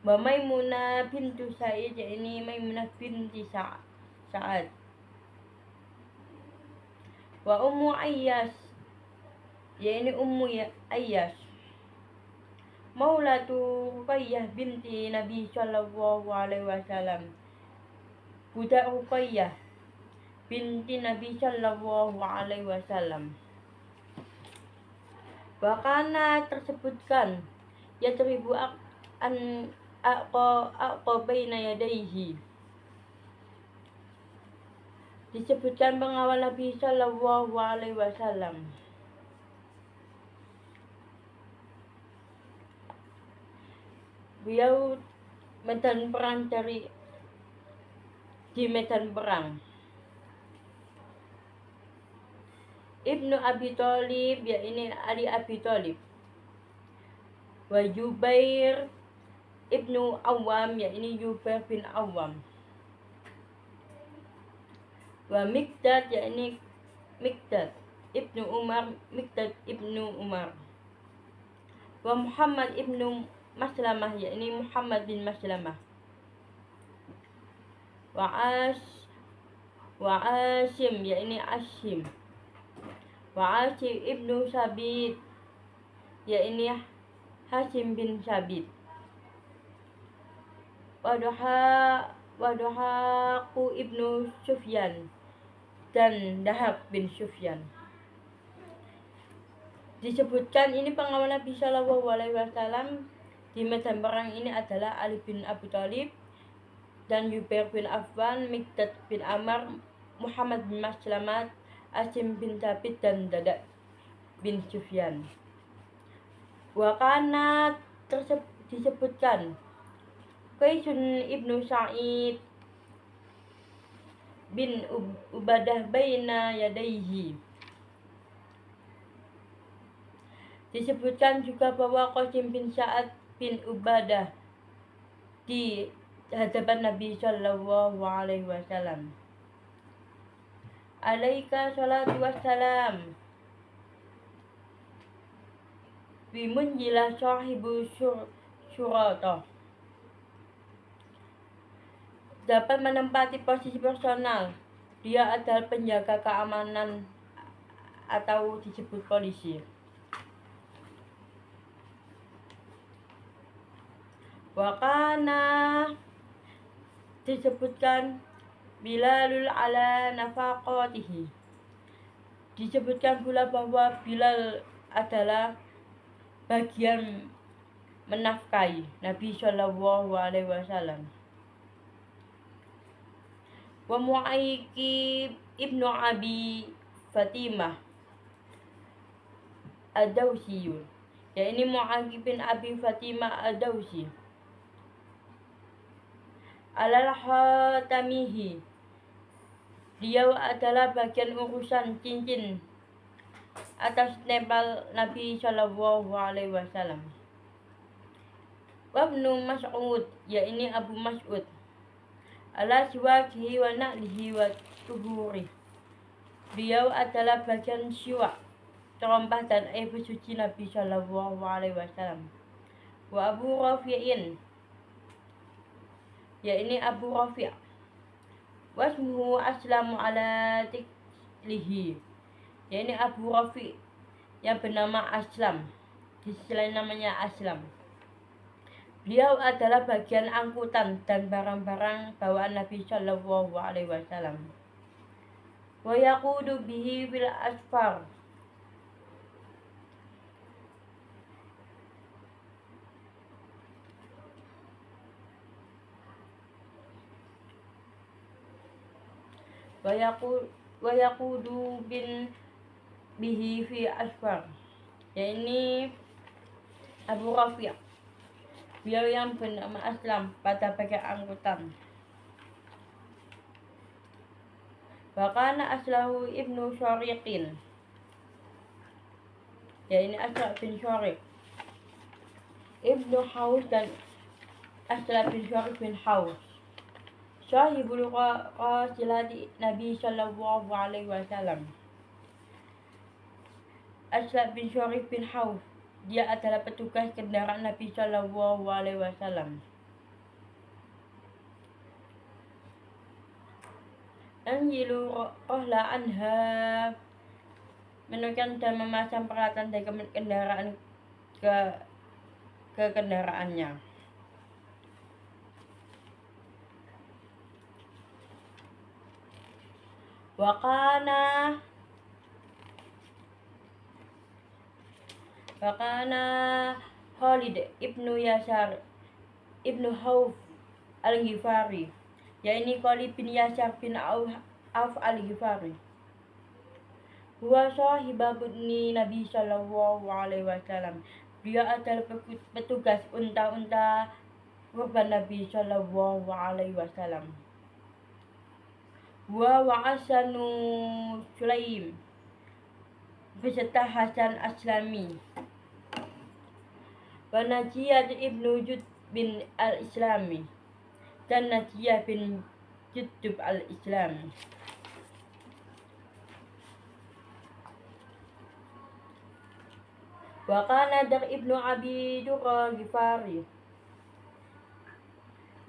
Maimunah bintu Sa'id yakni Maimunah binti Sa'ad. Wa Ummu Ayyas yakni Ummu Ayyas. Maulatu Ruqayyah binti Nabi sallallahu alaihi wasallam. Budak Ruqayyah binti Nabi sallallahu alaihi wasallam. Wakana tersebutkan yatribu an aqqa baina yadayhi. Disebutkan pengawal Nabi sallallahu alaihi wasallam. Beliau medan perang di medan perang. Ibnu Abi Thalib yakni Ali Abi Thalib. Wa Jubair ibnu Awam yakni Jubair bin Awam. Wa Miqdad yakni Miqdad ibnu Umar Wa Muhammad ibnu Maslamah yakni Muhammad bin Maslamah. Wa Asim yakni Asim. Wa Asim ibnu Sabit yakni Hasim bin Sabit. Wa Duhaku ibnu Sufyan dan Dahab bin Sufyan. Disebutkan ini pengawal Nabi sallallahu alaihi wasallam di medan perang ini adalah Ali bin Abi Thalib dan Jubair bin Affan, Miqdad bin Amr, Muhammad bin Maslamah, Asim bin Sabit dan Dahab bin Sufyan. Wakana disebutkan Qaisun ibnu Sa'id bin Ubadah baina yadaihi. Disebutkan juga bahwa Qasim bin Sa'ad bin Ubadah di hadapan Nabi sallallahu alaihi wasallam. Alaika salatu wassalam bimunjilah sahibu syurata. Dapat menempati posisi personal. Dia adalah penjaga keamanan atau disebut polisi. Wakana disebutkan Bilalul ala nafaqatihi. Disebutkan pula bahwa Bilal adalah bagian menafkahi Nabi sallallahu alaihi wasallam. Wa ibnu Abi Fatimah Ad-Dawsi, yakni Mu'adz bin Abi Fatimah Ad-Dawsi. Al-Hatamihi, beliau adalah bagian urusan cincin atas nempel Nabi Shallallahu Alaihi Wasallam. Wabnu Mas'ud, yakni Abu Mas'ud, ala siwakihi wa na'lihi wa tuhuri, beliau adalah bagian siwak, terompah dan air bersuci Nabi Shallallahu Alaihi Wasallam. Wa Abu Rafi'in, yakni Abu Rafi', wasmuhu aslamu ala tiklihi, yakni Abu Rafi' yang bernama Aslam, selain namanya Aslam. Beliau adalah bagian angkutan dan barang-barang bawaan Nabi Shallallahu Alaihi Wasallam. Wa yaqudu bihi bil asfar, wa yaqudu bin bihi fi asfar, yakni Abu Rafi', beliau yang bernama Aslam pada bagian angkutan. Bahkan Aslahu ibnu Syariqin, yakni Aslam bin Syariq ibnu Haus dan Aslam bin Syariq bin Haus, sahibul qasilati Nabi Shallallahu Alaihi Wasallam. Aslam bin Syariq bin Haus, dia adalah petugas kendaraan Nabi Shallallahu Alaihi Wasallam. Anjilu rohla anha, menurunkan dan memasang peralatan dari kendaraan ke kendaraannya. Wakana Khalid ibnu Yasar ibnu Auf al-Ghifari, yakni Khalid bin Yasar bin Auf al-Ghifari, huwa sahibabni Nabi Shallallahu Alaihi Wasallam, dia adalah petugas unta-unta kurban Nabi Shallallahu Alaihi Wasallam. Wa Hasanu Sulaim beserta Hasan Aslami. Wa Najiyah ibnu Jud bin al-Islami dan Najiyah bin Judub al-Islami. Wa kana Dar ibnu Abi Durra Ghifari,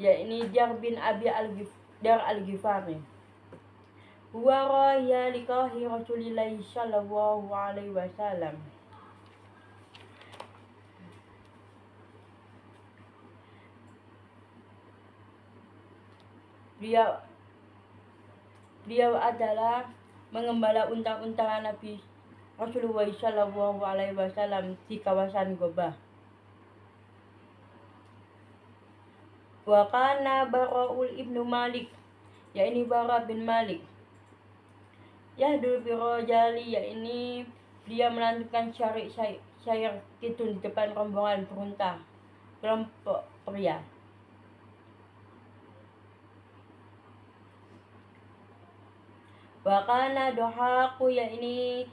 yakni Dar bin Abi Dar al-Ghifari, huwa raya likahi Rasulillahi Shallallahu Alaihi Wasallam. Beliau adalah mengembala unta-unta Nabi Rasulullah Shallallahu Alaihi Wasallam di kawasan Gobah. Wa kana Bara'ul ibnu Malik, yakni Bara bin Malik, yahdul birojali, yakni dia melantunkan syair kitun di depan rombongan berunta kelompok pria. Wakana Dohaku, yakni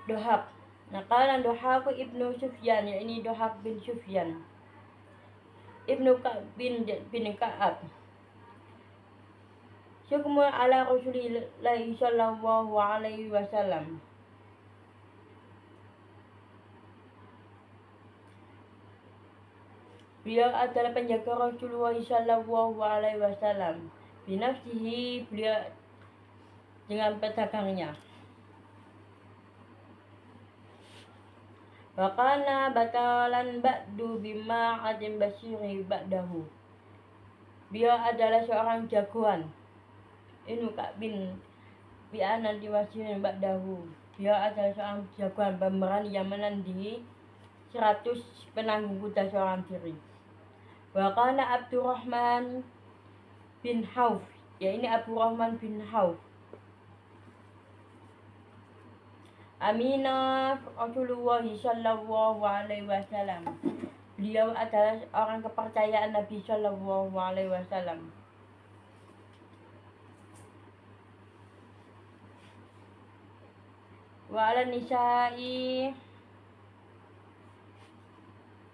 Dohak, nakala Dohaku ibnu Sufyan, yakni Dohak bin Sufyan ibnu Ka'ab bin Ka'ab, syukmu ala Rasulillahi Shallallahu Alaihi Wasallam, beliau adalah penjaga Rasulullah Shallallahu Alaihi Wasallam, binafsihi, beliau dengan pedagangnya. Wakana batalan ba'du bima adim basiri ba'dahu, beliau adalah seorang jagoan Ibnu Ka'ab bin Bi'anan diwasirin ba'dahu, beliau adalah seorang jagoan pemberani yang menandingi 100 penanggung kuda seorang diri. Wakana Abdurrahman bin Auf, yakni Abu Rahman bin Auf, Aminah Rasulullah Sallallahu Alaihi Wasallam. Beliau adalah orang kepercayaan Nabi Sallallahu Alaihi Wasallam. Wa ala nisa'i,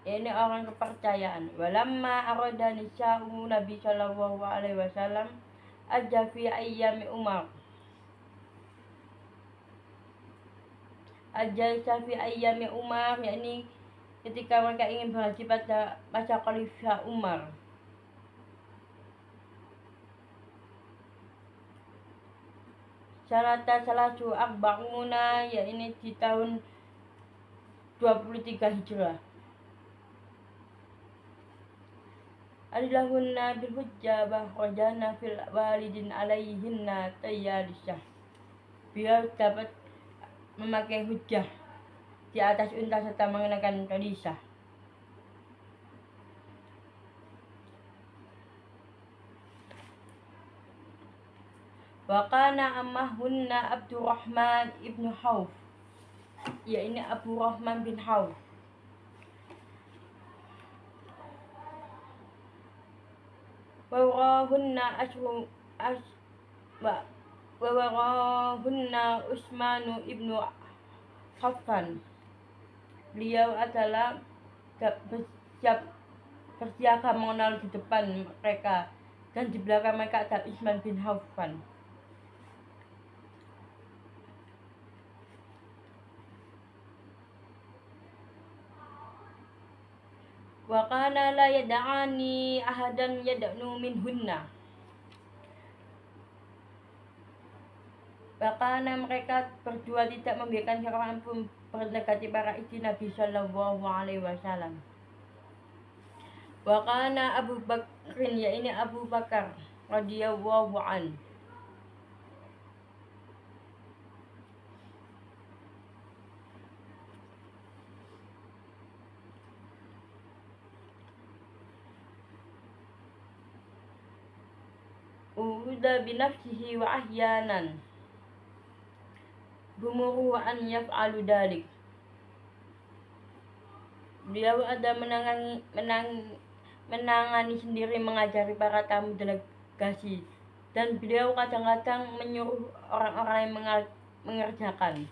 ini orang kepercayaan. Walamma arada nisa'u Nabi Sallallahu Alaihi Wasallam aja fi ayyami Umar. Aja fi ayyami Umar, yakni ketika mereka ingin berhaji pada masa Khalifah Umar. Sanata salasu arba'una, yakni di tahun 23 Hijrah. Alilahunna bil hujjah bahwajana fil walidin alaihinna tayyalisah. Biar dapat memakai hujjah di atas unta serta mengenakan talisah. Wa kana ammahunna Abdurrahman ibnu Auf, yakni Abu Rahman bin Auf. Wa warahunna Utsman ibnu Affan. Beliau adalah bersiaga mengenal di depan mereka, dan di belakang mereka ada Utsman bin Affan. Wa kana la yad'ani ahadan yad'nu minhunna. Bahkan mereka berdua tidak membiarkan seorang pun mendekati para istri Nabi Sallallahu Alaihi Wasallam. Wa kana Abu Bakrin, yakni Abu Bakar radhiyallahu an. Uda binafsihi wa ahyanan bumuruhu an yaf'alu dalik. Beliau ada menangani sendiri, mengajari para tamu delegasi, dan beliau kadang-kadang menyuruh orang-orang yang mengerjakan.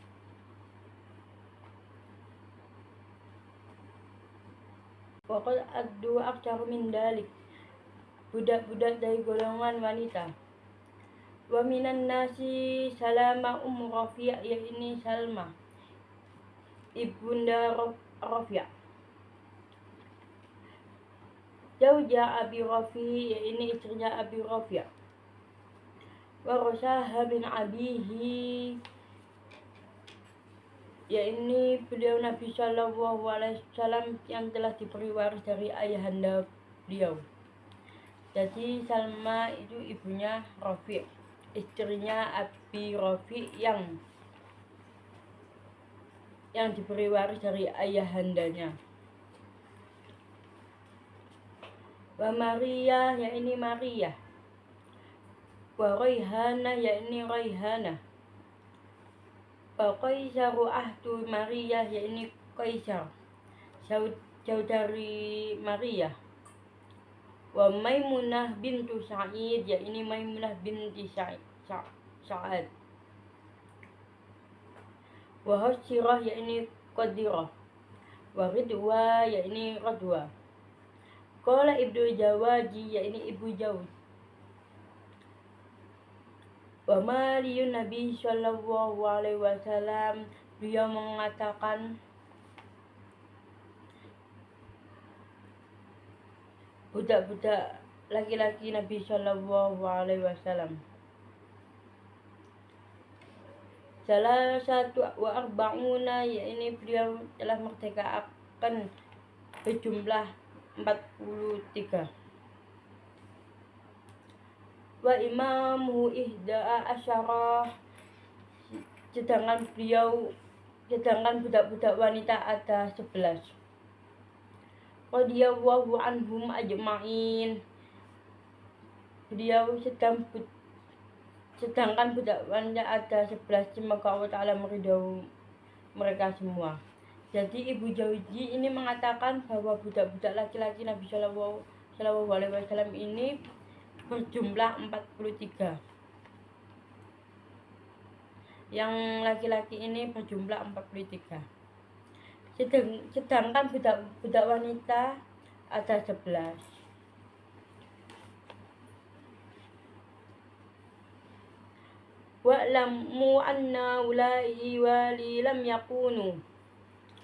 Waqad addu aktsar min dalik, budak-budak dari golongan wanita. Wa minan nasi Salama Rafi', yakni Salma ibunda Rafi', Zauja Abi Rafi', yakni istrinya Abi Rafi'. Wa Rasaha bin Abihi, yakni beliau Nabi Sallallahu Alaihi Wasallam yang telah diberi waris dari ayahanda beliau. Jadi Salma itu ibunya Rafi', istrinya Abi Rafi' yang diberi waris dari ayahandanya. Wa Maria, yakni Maria. Wa Raihana, yakni Raihana. Wa Qaisaru ahdu Maria, yakni Qaisar, saudari Maria. Wa Maimunah bintu Sa'id, yakni Maimunah binti Sa'ad. Wa Hasirah, yakni Qadirah. Wa Ridwa, yakni Radwa. Qala Ibnu Jawaji, yakni Ibu Jawz. Wa maliyun Nabi Sallallahu Alaihi Wasallam, beliau mengatakan, budak-budak laki-laki Nabi Sallallahu Alaihi Wasallam. Salah satu wa arba'una, yakni beliau telah merdekakan berjumlah 43. Wa imamu ihda'a asyarah, sedangkan budak-budak wanita ada 11. Radhiyallahu anhum ajma'in, beliau sedangkan budak wanita ada 11, semoga Allah Ta'ala meridhai mereka semua. Jadi Ibu Jauzi ini mengatakan bahwa budak-budak laki-laki Nabi Shallallahu Alaihi Wasallam ini berjumlah 43. Yang laki-laki ini berjumlah 43. Sedangkan budak wanita ada 11. Wa'lamu anna ulai wali lam yakunu.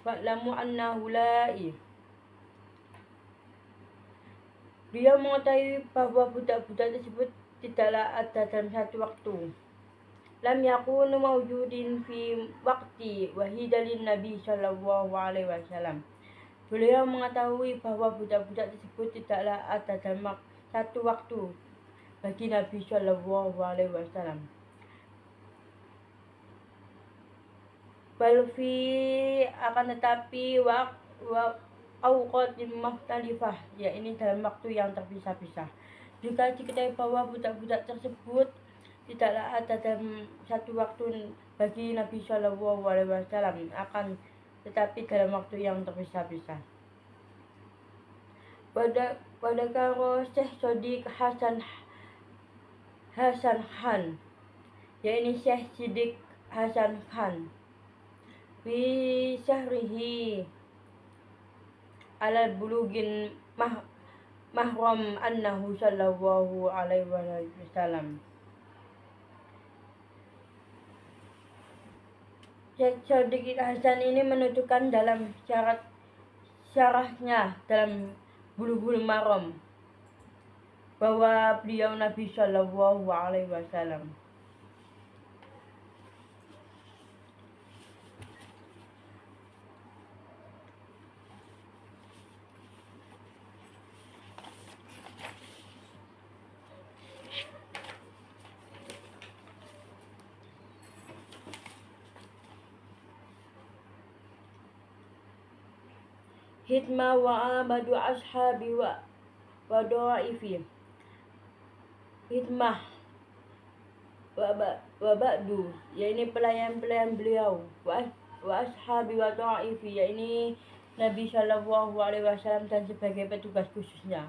Wa'lamu anna ulai. Dia mengetahui bahwa budak-budak tersebut tidaklah ada dalam satu waktu. Lam yakunu mawjudin fi waqti wahidalin Nabi Shallallahu Alaihi Wasallam. Beliau mengetahui bahwa budak-budak tersebut tidaklah ada dalam satu waktu bagi Nabi Shallallahu Alaihi Wasallam. Balfi akan tetapi awqatin mukhtalifah, ya ini dalam waktu yang terpisah-pisah. Jika diketahui bahwa budak-budak tersebut tidaklah ada dalam satu waktu bagi Nabi Shallallahu Alaihi Wasallam, akan tetapi dalam waktu yang terpisah-pisah. Pada karo Syekh Shodiq Hasan Khan, ya ini Syekh Shodiq Hasan Khan, fi syahrihi ala bulugin mahram annahu sallallahu alaihi wasallam. Syekh Shodiq Hasan ini menunjukkan dalam syarahnya dalam Bulughul Maram bahwa beliau Nabi Shallallahu Alaihi Wasallam. Hidmah wa amadu ashabi wa dha'ifi. Hidmah wa ba'du, ya ini pelayan-pelayan beliau. Wa ashabi wa dha'ifi, ya ini Nabi Shallallahu Alaihi Wasallam dan sebagai petugas khususnya.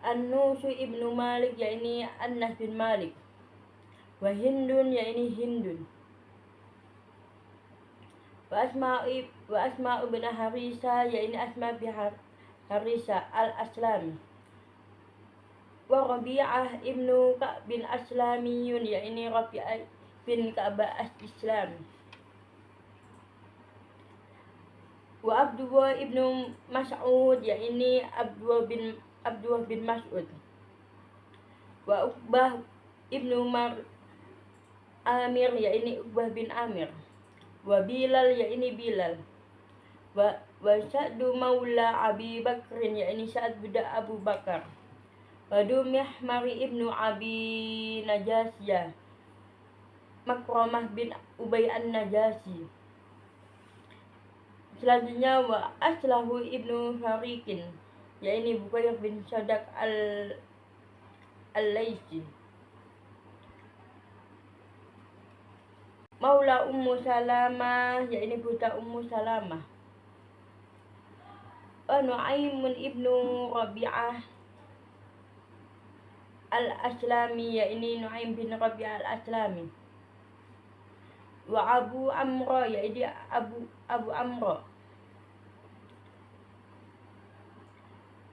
An-Nusu ibnu Malik, ya ini Anas bin Malik. Wa Hindun, ya ini Hindun. Wa Asma'u bin Harisa, ya ini Asma bin Harisa al-Aslami. Wa Rabi'ah ibnu Ka'b bin Aslamiyun, ya ini Rabi'ah bin Ka'b al-Islami. Wa Abdullah ibnu Mas'ud, ya ini Abdullah bin Mas'ud. Wa Uqbah ibnu Amir, ya ini Uqbah bin Amir. Wa Bilal, ya ini Bilal. Wa Sa'du maula Abi Bakrin, ya ini Sa'ad budak Abu Bakar. Wa Mihmari ibnu Abi Najasiyah, Makramah bin Ubay an-Najasi. Selanjutnya wa Aslahu ibnu Farikin, ya ini Bukayr bin Sadaq al-Laisi. Maula Ummu Salamah, ya ini budak Ummu Salamah. Wa Nu'aimun ibnu Rabi'ah al-Aslami, ya ini Nu'aim bin Rabi'ah al-Aslami. Wa Abu Amra, ya ini Abu Amra.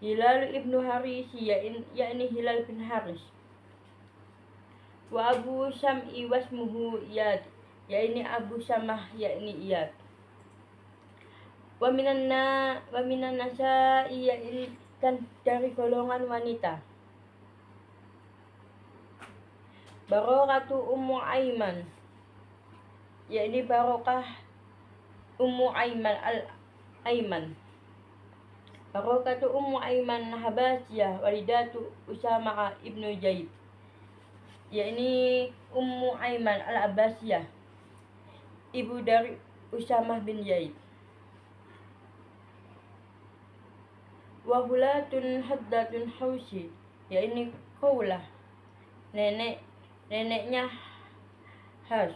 Hilal ibnu Harisi, ya ini Hilal bin Haris. Wa Abu Sam'i wasmuhu Iyad, ya ini Abu Samah, ya ini Iyad. Wa minan nasa'i, ya ini dan dari golongan wanita. Barokatu Ummu Aiman, ya ini Barokah Ummu Aiman al-Aiman. Barokatu Ummu Aiman Habasiyah walidatu Usama ibnu Zaid, ya ini Ummu Aiman al-Abbasiyah, ibu dari Usama bin Zaid. Wa Hulatun Haddatun Hausi, ya ini Khawlah, neneknya Has.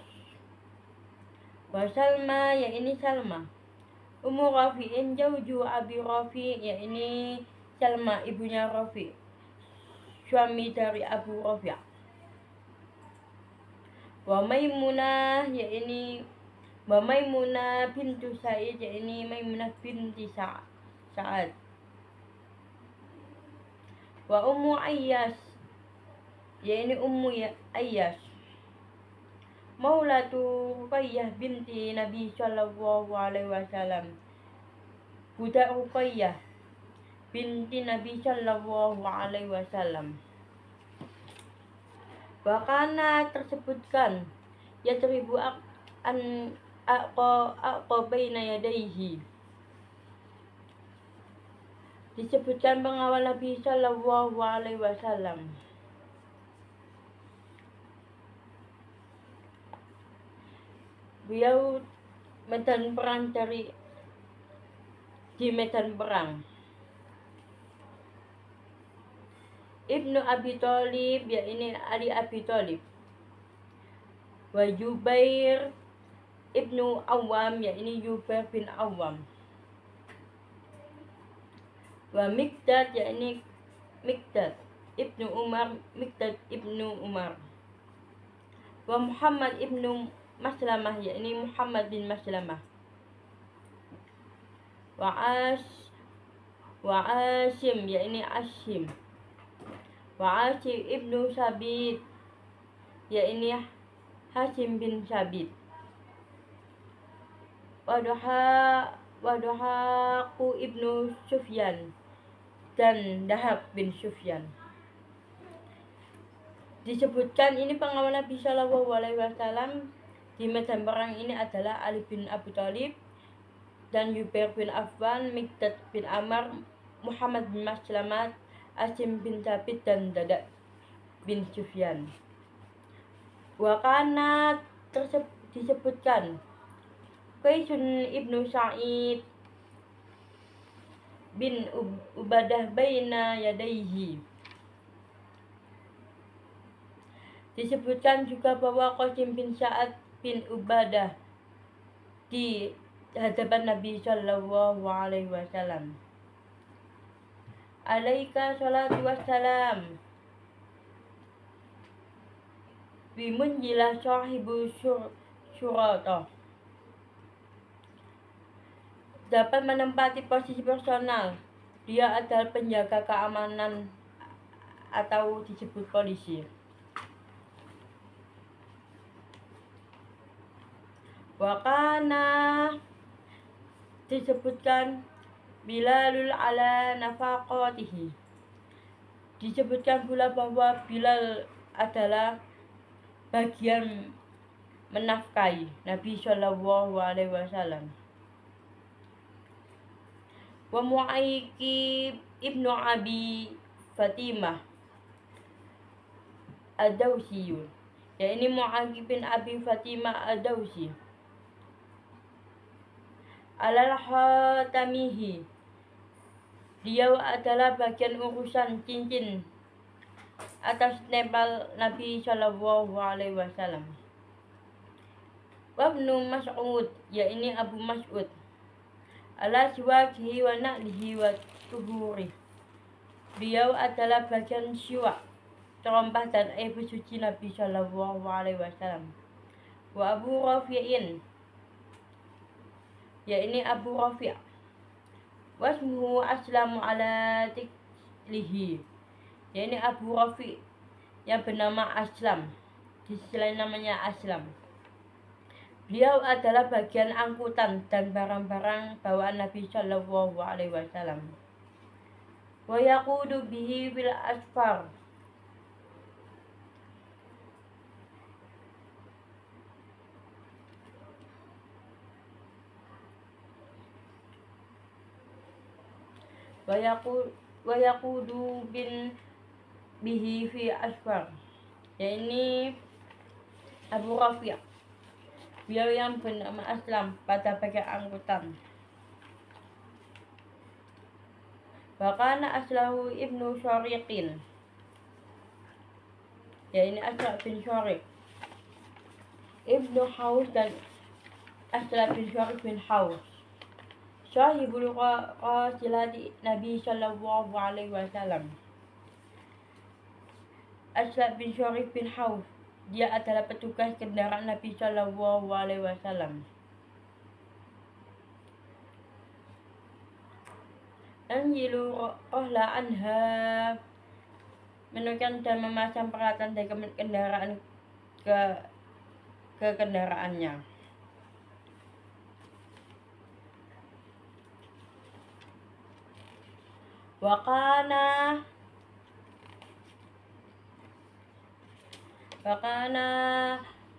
Wa Salma ya ini Salma. Ummu Rafi'in jauju Abi Rafi ya ini Salma ibunya Rafi, suami dari Abu Rafi'. Wa Maimunah ya ini Wa Maimunah bintu Sa'id ya ini Maimunah binti Sa'ad. Wa Ummu Ayyas ya ini Ummu Ayyas Maulatu Ruqayyah binti Nabi sallallahu alaihi wasallam. Budak Ruqayyah binti Nabi sallallahu alaihi wasallam. Wakana tersebutkan ya teribu an baina yadaihi. Disebutkan pengawal Nabi sallallahu alaihi wasallam. Beliau medan perang di medan perang. Ibnu Abi Thalib ya ini Ali Abi Thalib. Wa Jubair Ibnu Awam ya ini Jubair bin Awam. Wa Miqdad ya ini Miqdad Ibnu Umar Miqdad Ibnu Umar. Wa Muhammad Ibnu Maslamah ya ini Muhammad bin Maslamah. Wa Asim ya ini Asim. Wa Asim Ibnu Sabit ya ini Hasim bin Sabit. Wa Duhaku Ibnu Sufyan dan Dahab bin Sufyan. Disebutkan ini pengawal Nabi sallallahu alaihi wasallam di medan perang ini adalah Ali bin Abi Thalib dan Jubair bin Affan, Miqdad bin Amr, Muhammad bin Maslamah, Asim bin Sabit dan Dada bin Sufyan. Wakana disebutkan Qaisun ibnu Sa'id bin Ubadah baina yadaihi. Disebutkan juga bahwa Qasim bin Sa'ad bin Ubadah di hadapan Nabi sallallahu alaihi wasallam. Alaika salatu wassalam bimunjilah sahibu syurata. Dapat menempati posisi personal. Dia adalah penjaga keamanan atau disebut polisi. Wakana disebutkan Bilalul ala nafaqatihi. Disebutkan pula bahwa Bilal adalah bagian menafkahi Nabi sallallahu alaihi wasallam. Wa Mu'ayyib ibnu Abi Fatimah Ad-Dawsi ya ini Mu'ayyib bin Abi Fatimah Ad-Dawsi. Al-Hatamihi, dia adalah bagian urusan cincin atas nempel Nabi sallallahu alaihi wasallam. Wa Ibnu Mas'ud ya ini Abu Mas'ud. Ala siwakihi wa na'lihi wa tuhuri. Beliau adalah bagian siwak, terompah dan air bersuci Nabi sallallahu alaihi wasallam. Wa Abu Rafi'in ya ini Abu Rafi'. Wasmuhu aslamu ala tiklihi ya ini Abu Rafi' yang bernama Aslam, di sisi lain namanya Aslam. Beliau adalah bagian angkutan dan barang-barang bawaan Nabi sallallahu alaihi wasallam. Wa yaqudu bihi bil asfar. Wa yaqudu bin bihi fi asfar ya ini Abu Rafi'. Beliau yang bernama Aslam pada bagian angkutan. Bahkan Aslahu ibnu Syariqin ya ini Aslam bin Syariq. Ibnu Haus dan Aslam bin Syarif bin Haus. Sahibul qasilati Nabi sallallahu alaihi wasallam. Aslam bin Syarif bin Haus, dia adalah petugas kendaraan Nabi sallallahu alaihi wasallam. Anjilu qahla anha, menurunkan dan memasang peralatan dari kendaraan ke kendaraannya. Wakana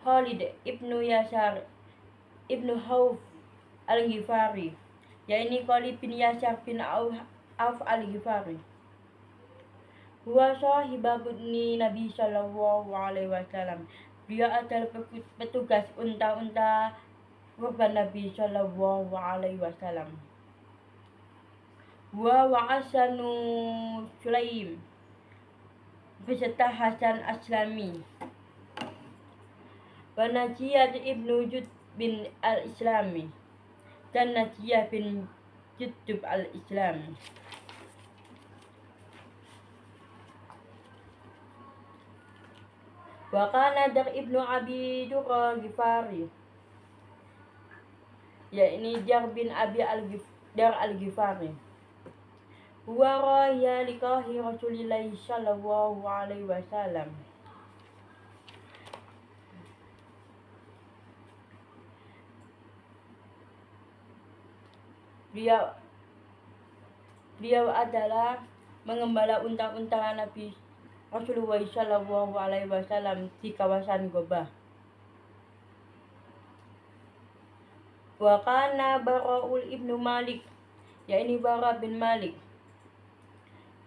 Khalid ibnu Yasar ibnu Auf al-Ghifari, yakni Khalid bin Yasar bin Auf al-Ghifari. Huwa sahibabni Nabi sallallahu alaihi wasallam. Dia adalah petugas unta-unta korban Nabi sallallahu alaihi wasallam. Wa Hasanu Sulaim beserta Hasan Aslami. Wa Najiyah ibnu Jud bin al-Islami dan Najiyah bin Judub al-Islami. Wa kana Dar ibnu Abi Durra Ghifari, yakni Dar bin Abi Dar al-Ghifari. Huwa raya likahi Rasulillah sallallahu alaihi wasallam. Beliau adalah mengembala unta-unta Nabi Rasulullah sallallahu alaihi wasallam di kawasan Gobah. Wa kana Bara'ul ibnu Malik, yakni Bara bin Malik.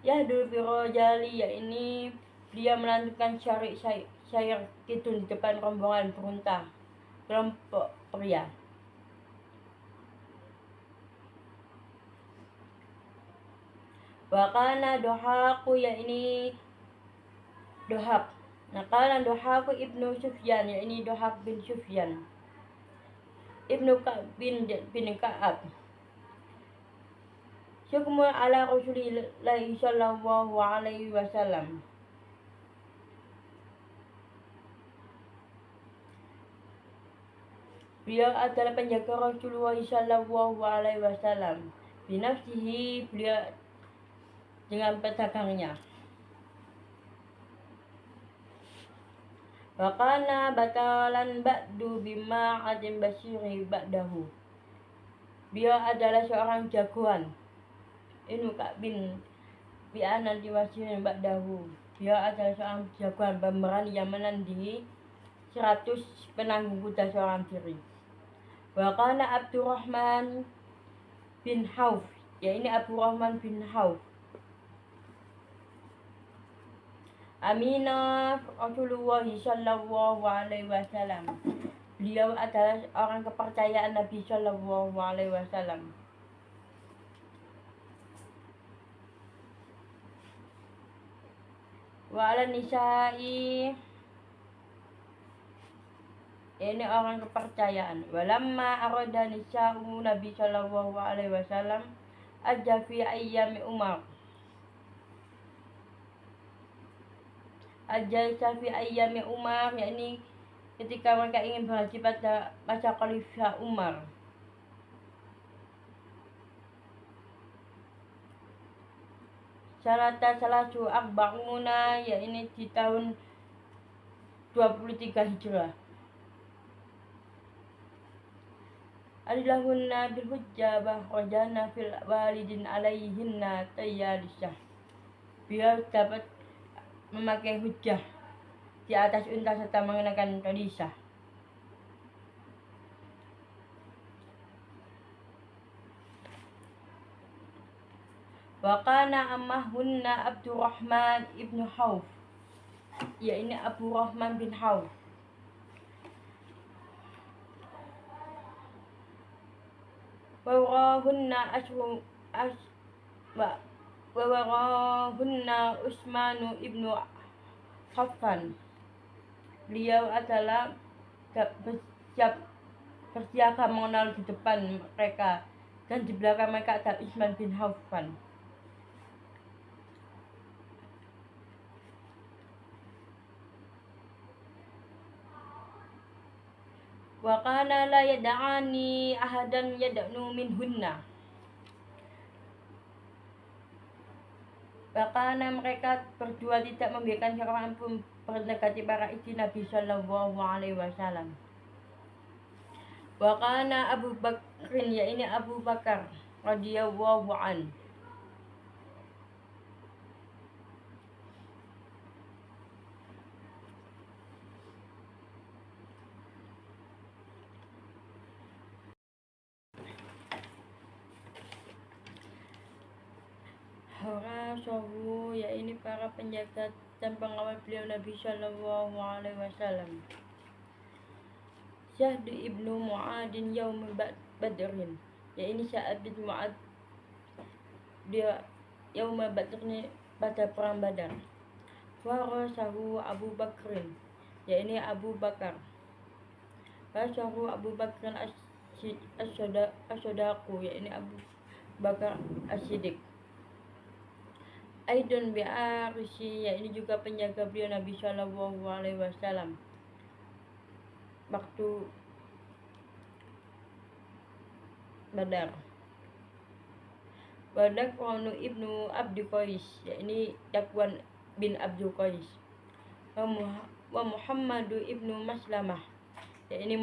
Yahdul birojali, yakni dia melantunkan syair kitun di depan rombongan perunta kelompok pria. Wakana Dohaku, yakni Dohak. Nakala Dohaku ibnu Sufyan, yakni Dohak bin Sufyan ibnu Ka'ab bin Ka'ab. Syukmu ala Rasulillah sallallahu alaihi wasallam. Beliau adalah penjaga Rasulullah sallallahu alaihi wasallam. Binafsihi, beliau dengan pedagangnya. Wakana batalan ba'du bima adim basyiri ba'dahu. Beliau adalah seorang jagoan. Ibnu Ka'ab bin Bi'ana diwasirin ba'dahu. Beliau adalah seorang jagoan pemberani yang menandingi 100 penanggung kuda seorang diri. Wakana Abdurrahman bin Auf, yakni Abu Rahman bin Auf. Aminah Rasulullah sallallahu alaihi wasallam. Beliau adalah orang kepercayaan Nabi sallallahu alaihi wasallam. Wa ala nisa'i, ini orang kepercayaan. Walamma arada nisa'u Nabi sallallahu alaihi wasallam ajja fi ayyami Umar. Ajjalsa fi ayyami Umar, yakni ketika mereka ingin berhaji pada masa Khalifah Umar. Sanata salasu arba'una, yakni di tahun 23 Hijrah. Adilahunna bil hujjah rajana fil walidin alaihinna tayyalisah. Beliau dapat memakai hujjah di atas unta serta mengenakan talisah. Wa kana ammahunna Abdurrahman ibnu Auf, yakni Abu Rahman bin Auf. Wa warahunna Utsman ibnu Affan. Beliau adalah bersiaga mengenal di depan mereka, dan di belakang mereka ada Utsman bin Affan. Wa kana la yad'ani ahadan yad'nu minhunna. Bahkan mereka berdua tidak membiarkan seorang pun mendekati para istri Nabi Shallallahu Alaihi Wasallam. Wa kana Abu Bakrin, yakni Abu Bakar radhiyallahu an. Harasahu, yakni para penjaga dan pengawal beliau Nabi Shallallahu Alaihi Wasallam. Sa'd ibnu Mu'adin yaum Badrin, yakni Sa'ad bin Mu'ad dia yaum Badrin pada perang Badar. Warasahu Abu Bakrin, yakni Abu Bakar. Warasahu Abu Bakrin as-Sodaqu, yakni Abu Bakar as-Siddiq. Aidon bi'arisi, yakni juga penjaga beliau Nabi Shallallahu Alaihi Wasallam waktu Badar. Dakwan ibnu Abdi Qais, yakni Dakwan bin Abdul Qais. Wa Muhammadu ibnu Maslamah, yakni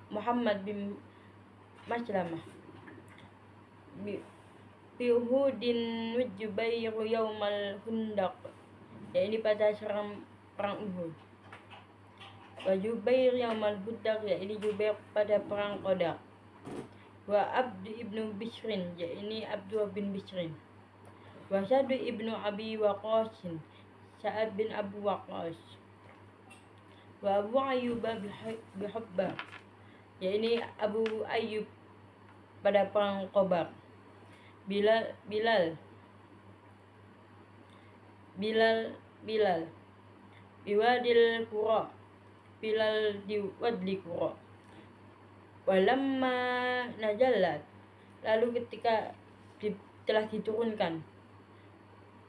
Muhammad bin Maslamah. Uhudin Jubair yaumal Hundaq, yakni pada serang perang Uhud. Wa Jubair yaumal Budaq, yakni Jubair pada perang Qadar. Wa Abd ibnu Bishrin, yakni Abdullah bin Bishrin. Wa Sa'd ibnu Abi Waqqas, Sa'ad bin Abu Waqqas. Wa Abu Ayyub bihubba, yakni Abu Ayyub pada perang Khobar. Bilal biwadil Qura, Bilal di Wadli Qura. Walamma najalat, lalu ketika telah diturunkan,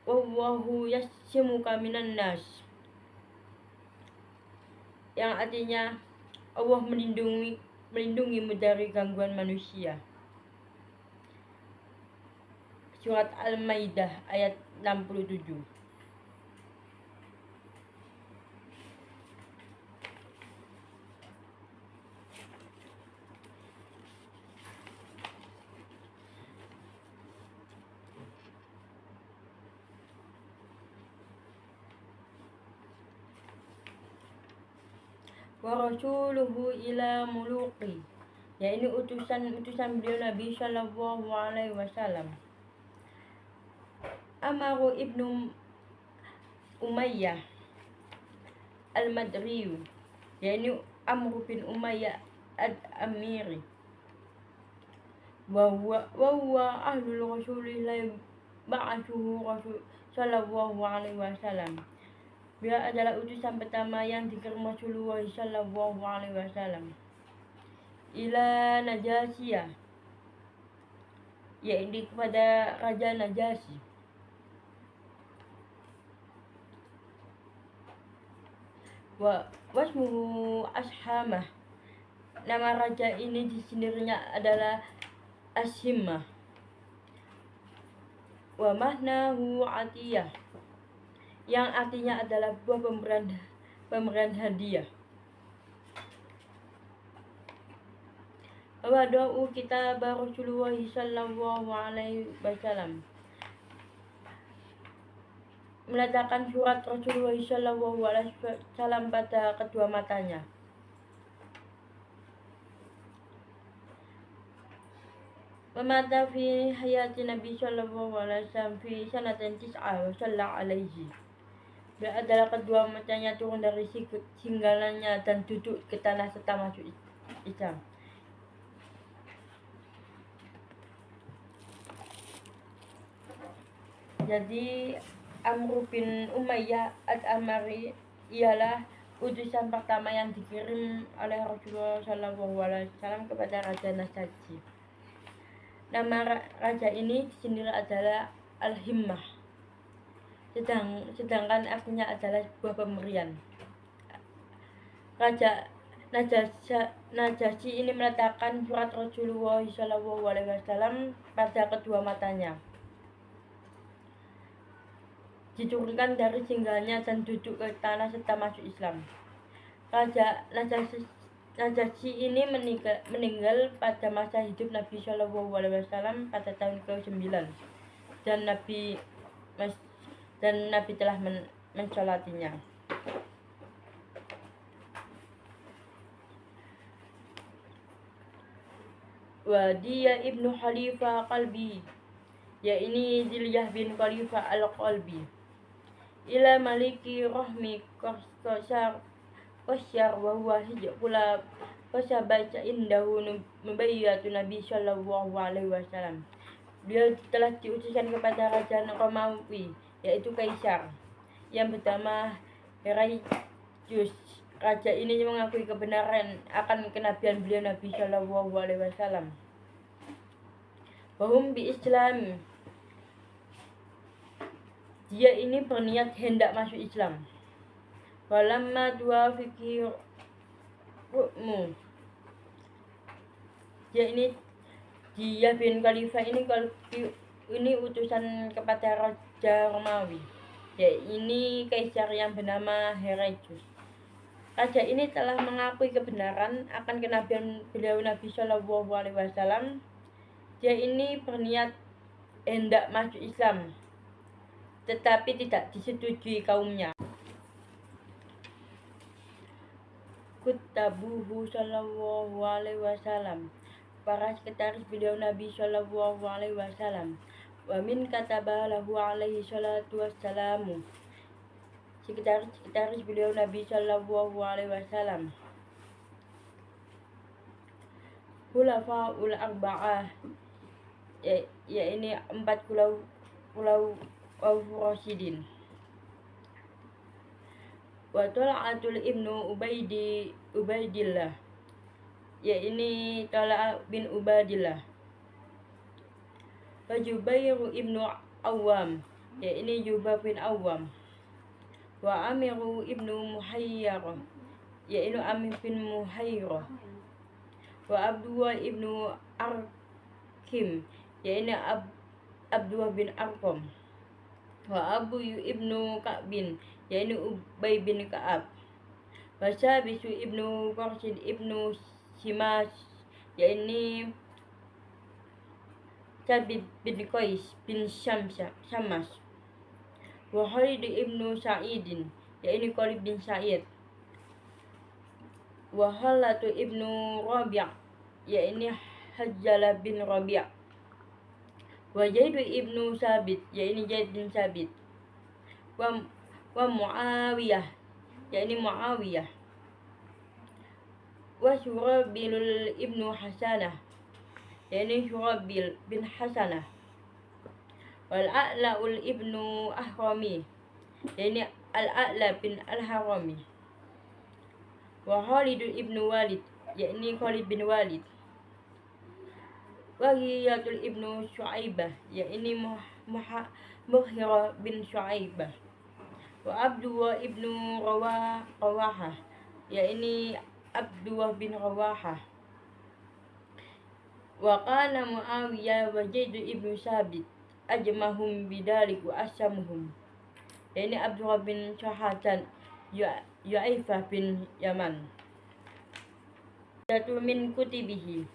wallahu yasimuka minan nas, yang artinya Allah melindungimu dari gangguan manusia. Surat Al-Maidah ayat 67. Wa rasuluhu ila muluqi, yakni utusan beliau Nabi Shallallahu Alaihi Wasallam. Amaru ibnu Umayyah al-Madriyu, yakni Amr bin Umayyah al-Amiri. Wa huwa ahlul Rasulillah ba'athuhu Rasul Sallallahu Alaihi Wasallam. Dia adalah utusan pertama yang dikirim Rasulullah Sallallahu Alaihi Wasallam ila Najasiyah, yakni kepada Raja Najasyi. Wasmuhu Ashamah, nama raja ini di sendirinya adalah Ashimah. Wa mahnahu Atiyah, yang artinya adalah buah pemberian hadiah. Wa doa kitab Rasulullah Sallallahu Alaihi Wasallam, meletakkan surat Rasulullah Sallallahu Alaihi Wasallam pada kedua matanya. Memata fi hayati Nabi Sallallahu Alaihi Wasallam fi sanatin tis'ah wa sallallahu alaihi. Dia adalah kedua matanya turun dari singgalannya dan duduk ke tanah serta masuk Islam. Jadi Amr bin Umayyah al-Amari ialah utusan pertama yang dikirim oleh Rasulullah SAW kepada Raja Najasyi. Nama raja ini sendiri adalah Al-Himmah, sedangkan artinya adalah sebuah pemberian. Raja Najasyi ini meletakkan surat Rasulullah SAW pada kedua matanya, diturunkan dari singgahnya dan duduk ke tanah serta masuk Islam. Raja Najasyi ini meninggal pada masa hidup Nabi SAW pada tahun ke-9 dan Nabi telah mensolatinya. Wa dia ibnu Khalifah Qalbi, yakni Zilyah bin Khalifah al-Qalbi, ila maliki rahmi qasyar wa huwa hijqula fasabaca indahu mubayyatu Nabi sallallahu alaihi wasallam. Dia telah diutuskan kepada Raja Romawi, yaitu Kaisar, yang bernama Heraclius. Raja ini mengakui kebenaran akan kenabian beliau Nabi Shallallahu Alaihi Wasallam. Wahum bi Islam, dia ini berniat hendak masuk Islam. Walamma dua fikir hukmu, dia bin Khalifah ini utusan kepada Raja Romawi, yaitu Kaisar yang bernama Heraclius. Raja ini telah mengakui kebenaran akan kenabian beliau Nabi Shallallahu Alaihi Wasallam. Dia ini berniat hendak masuk Islam, tetapi tidak disetujui kaumnya. Kutabuhu Shallallahu Alaihi Wasallam, para sekretaris beliau Nabi Shallallahu Alaihi Wasallam. Wa min kataba lahu alaihi salatu wassalamu, sekretaris beliau Nabi Shallallahu Alaihi Wasallam. Khulafaul Arba'ah, ini 4 Khulafaur Rasyidin. Wa Tal'atul ibnu Ubaidillah, ini Tal'a bin Ubaidillah. Wa Jubair ibnu Awam, ini Jubair bin Awam. Wa Amiru ibnu Muhayyar, yaitu Amir bin Muhayyar. Wa Abdullah ibnu Arkim, yaitu Abdullah bin Arqam. Wa Abu ibnu Ka'bin, yaitu Ubay bin Ka'ab. Wa Sabisu ibnu Qarsid ibnu Simas, yaitu Sabit bin Qais bin Syamas. Wa Khalid ibnu Sa'idin, yaitu Khalid bin Sa'id. Wa Halatu ibnu Rabi', yaitu Hajjala bin Rabi'. Wa Zaid ibnu Sabit, yaitu Zaid bin Sabit. Wa Muawiyah, yaitu Muawiyah. Wa Syurabil ibnu Hasanah, yaitu Syurabil bin Hasanah. Wal A'la'ul ibnu Ahrami, yaitu Al-A'la bin Al-Harami. Wa Khalidul ibnu Walid, yaitu Khalid bin Walid. Wa Ghiyatul ibnu Syu'aibah, yaitu Mughirah bin Syu'aibah. Wa Abdullah ibnu Rawahah, yaitu Abdullah bin Rawahah. Wa kana Muawiyah wa Zaid ibnu Sabit ajmahum bidalik wa asyamuhum, yaitu Abdullah bin Syahatan Yu'aifah bin Yaman. Datu min kutibihi,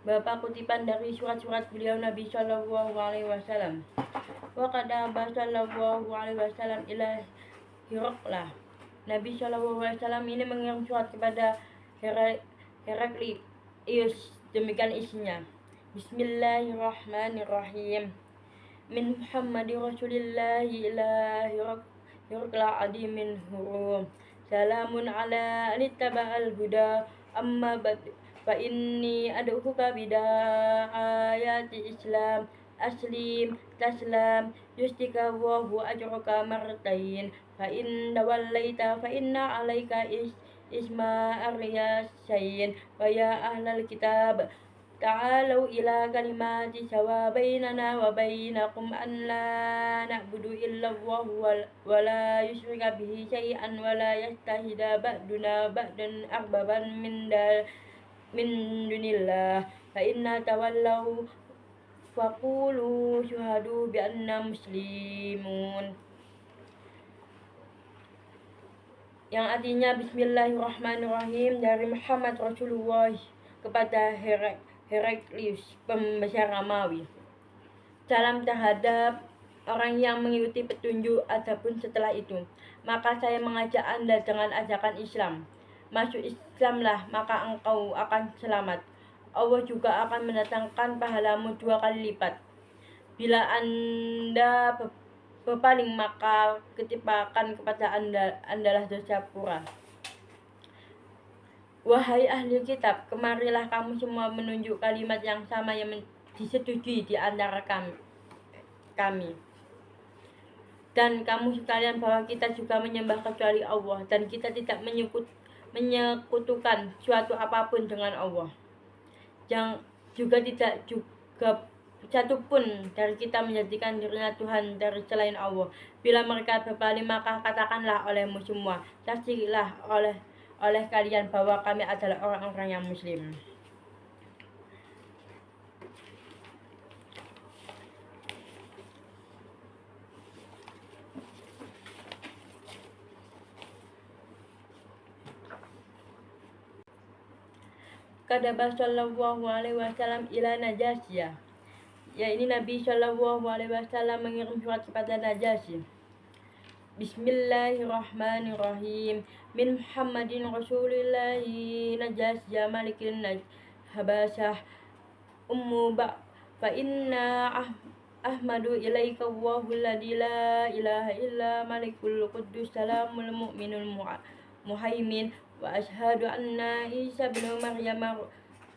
beberapa kutipan dari surat-surat beliau Nabi Shallallahu Alaihi Wasallam. Wa qadaba Shallallahu Alaihi Wasallam ila Hiraqlah, Nabi Shallallahu Alaihi Wasallam ini mengirim surat kepada Heraklius, demikian isinya. Bismillahirrahmanirrahim. Min Muhammadin Rasulillahi ila Hiraqla adimin hurum. Salamun ala anittaba'al huda amma ba'd fa inni ad'uka bida'ayati Islam aslim taslam yustika Allahu ajraka marratain fa in tawallaita fa inna alaika isma aryasain wa ya ahlal kitab ta'alau ila kalimati sawa bainana wa bainakum an la na'budu illa Allah wa la yushrika bihi syai'an wa la yastahida ba'duna ba'dan arbaban min dunillah fa inna tawallaw faqulu syuhadu bi anna muslimun, yang artinya Bismillahirrahmanirrahim dari Muhammad Rasulullah kepada Heraklius, pembesar Romawi. Salam terhadap orang yang mengikuti petunjuk adapun setelah itu, maka saya mengajak Anda dengan ajakan Islam. Masuk Islamlah, maka engkau akan selamat. Allah juga akan mendatangkan pahalamu 2 kali lipat. Bila Anda berpaling, maka ketimpakan kepada Anda dosa pura. Wahai ahli kitab, kemarilah kamu semua menunjuk kalimat yang sama yang disetujui di antara kami. Dan kamu sekalian bahwa kita juga menyembah kecuali Allah, dan kita tidak menyekutukan suatu apapun dengan Allah. Yang juga tidak juga satu pun dari kita menjadikan dirinya Tuhan dari selain Allah. Bila mereka berpaling, maka katakanlah olehmu semua, saksilah oleh kalian bahwa kami adalah orang-orang yang muslim. Kadaba sallallahu alaihi wasallam ila Najasiyah, yaitu Nabi sallallahu alaihi wasallam mengirim surat kepada Najasyi. Bismillahirrahmanirrahim. Min Muhammadin Rasulillahi Najasiyah Malikil Habasah ummu fa inna ahmadu ilaika Allahu alladhi la ilaha illa malikul quddus salamul mu'minul muhaimin wa ashhadu anna Isa bin Maryam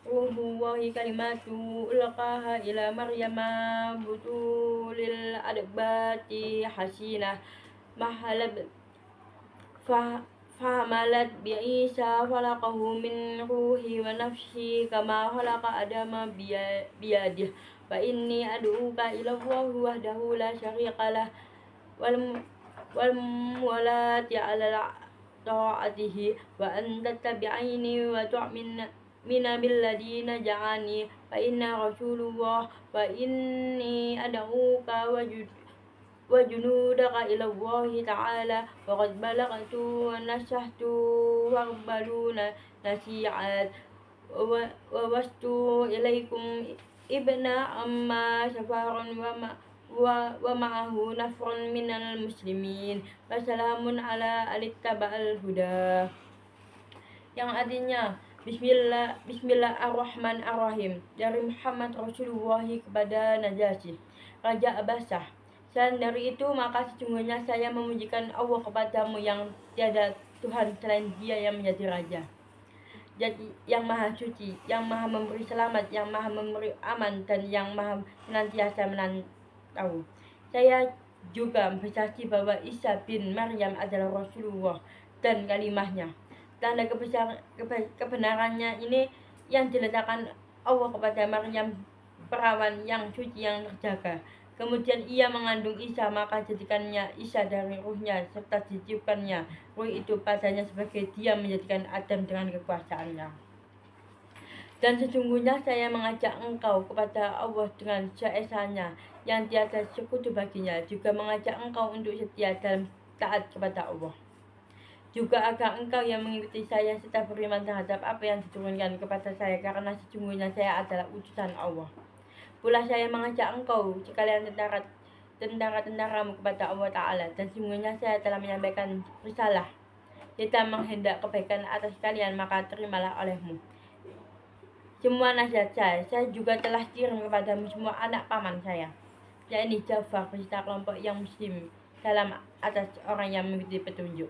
ruhullahi kalimatu ulqaha ila Maryama butulil adbati hasinah mahalab fahamalat bi Isa falaqahu min ruhi wa nafsi kama khalaqa adama biyadih fa inni ad'uka ila Allah wahdahu la syarika lah wal muwalati ala ta'atihi wa an tattabi'ini wa tu'mina billadina ja'ani fa inna Rasulullah wa inni ad'uka wa junudaka ila Allah ta'ala wa qad balagtu wa nasahtu wa qabaluna nasi'at wa wastu ilaikum ibna amma safarun wa ma'ahu nafrun minal muslimin wassalamun ala alittaba'al huda, yang artinya Bismillahirrahmanirrahim dari Muhammad Rasulullah kepada Najasyi, Raja Abasah. Selain dari itu, maka sesungguhnya saya memujikan Allah kepadamu yang tiada Tuhan selain Dia yang menjadi Raja, jadi yang maha suci, yang maha memberi selamat, yang maha memberi aman, dan yang maha senantiasa menantau. Saya juga bersaksi bahwa Isa bin Maryam adalah Rasulullah dan kalimahnya. Tanda kebenarannya ini yang diletakkan Allah kepada Maryam, perawan yang suci yang terjaga. Kemudian ia mengandung Isa, maka jadikannya Isa dari ruhnya serta ditiupkannya ruh itu padanya sebagai Dia menjadikan Adam dengan kekuasaannya. Dan sesungguhnya saya mengajak engkau kepada Allah dengan seesanya yang tiada sekutu baginya, juga mengajak engkau untuk setia dalam taat kepada Allah, juga agar engkau yang mengikuti saya serta beriman terhadap apa yang diturunkan kepada saya, karena sesungguhnya saya adalah utusan Allah. Pula saya mengajak engkau sekalian tentara-tentaramu kepada Allah Ta'ala, dan sesungguhnya saya telah menyampaikan risalah. Kita menghendak kebaikan atas kalian, maka terimalah olehmu semua nasihat saya juga telah kirim kepadamu semua anak paman saya, yakni Ja'far beserta kelompok yang muslim, salam atas orang yang mengikuti petunjuk.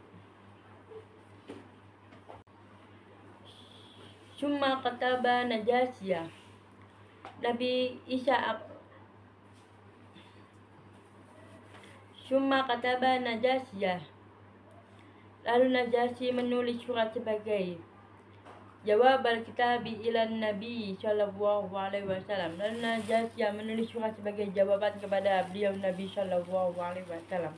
Summa kataba Najasiyah, Nabi Isa Summa kataba Najasiyah. Lalu Najasyi menulis surat sebagai jawab al-kitabi ilan Nabi sallallahu alaihi wasallam. Lalu Najasyi menulis surat sebagai jawaban kepada beliau Nabi sallallahu alaihi wasallam.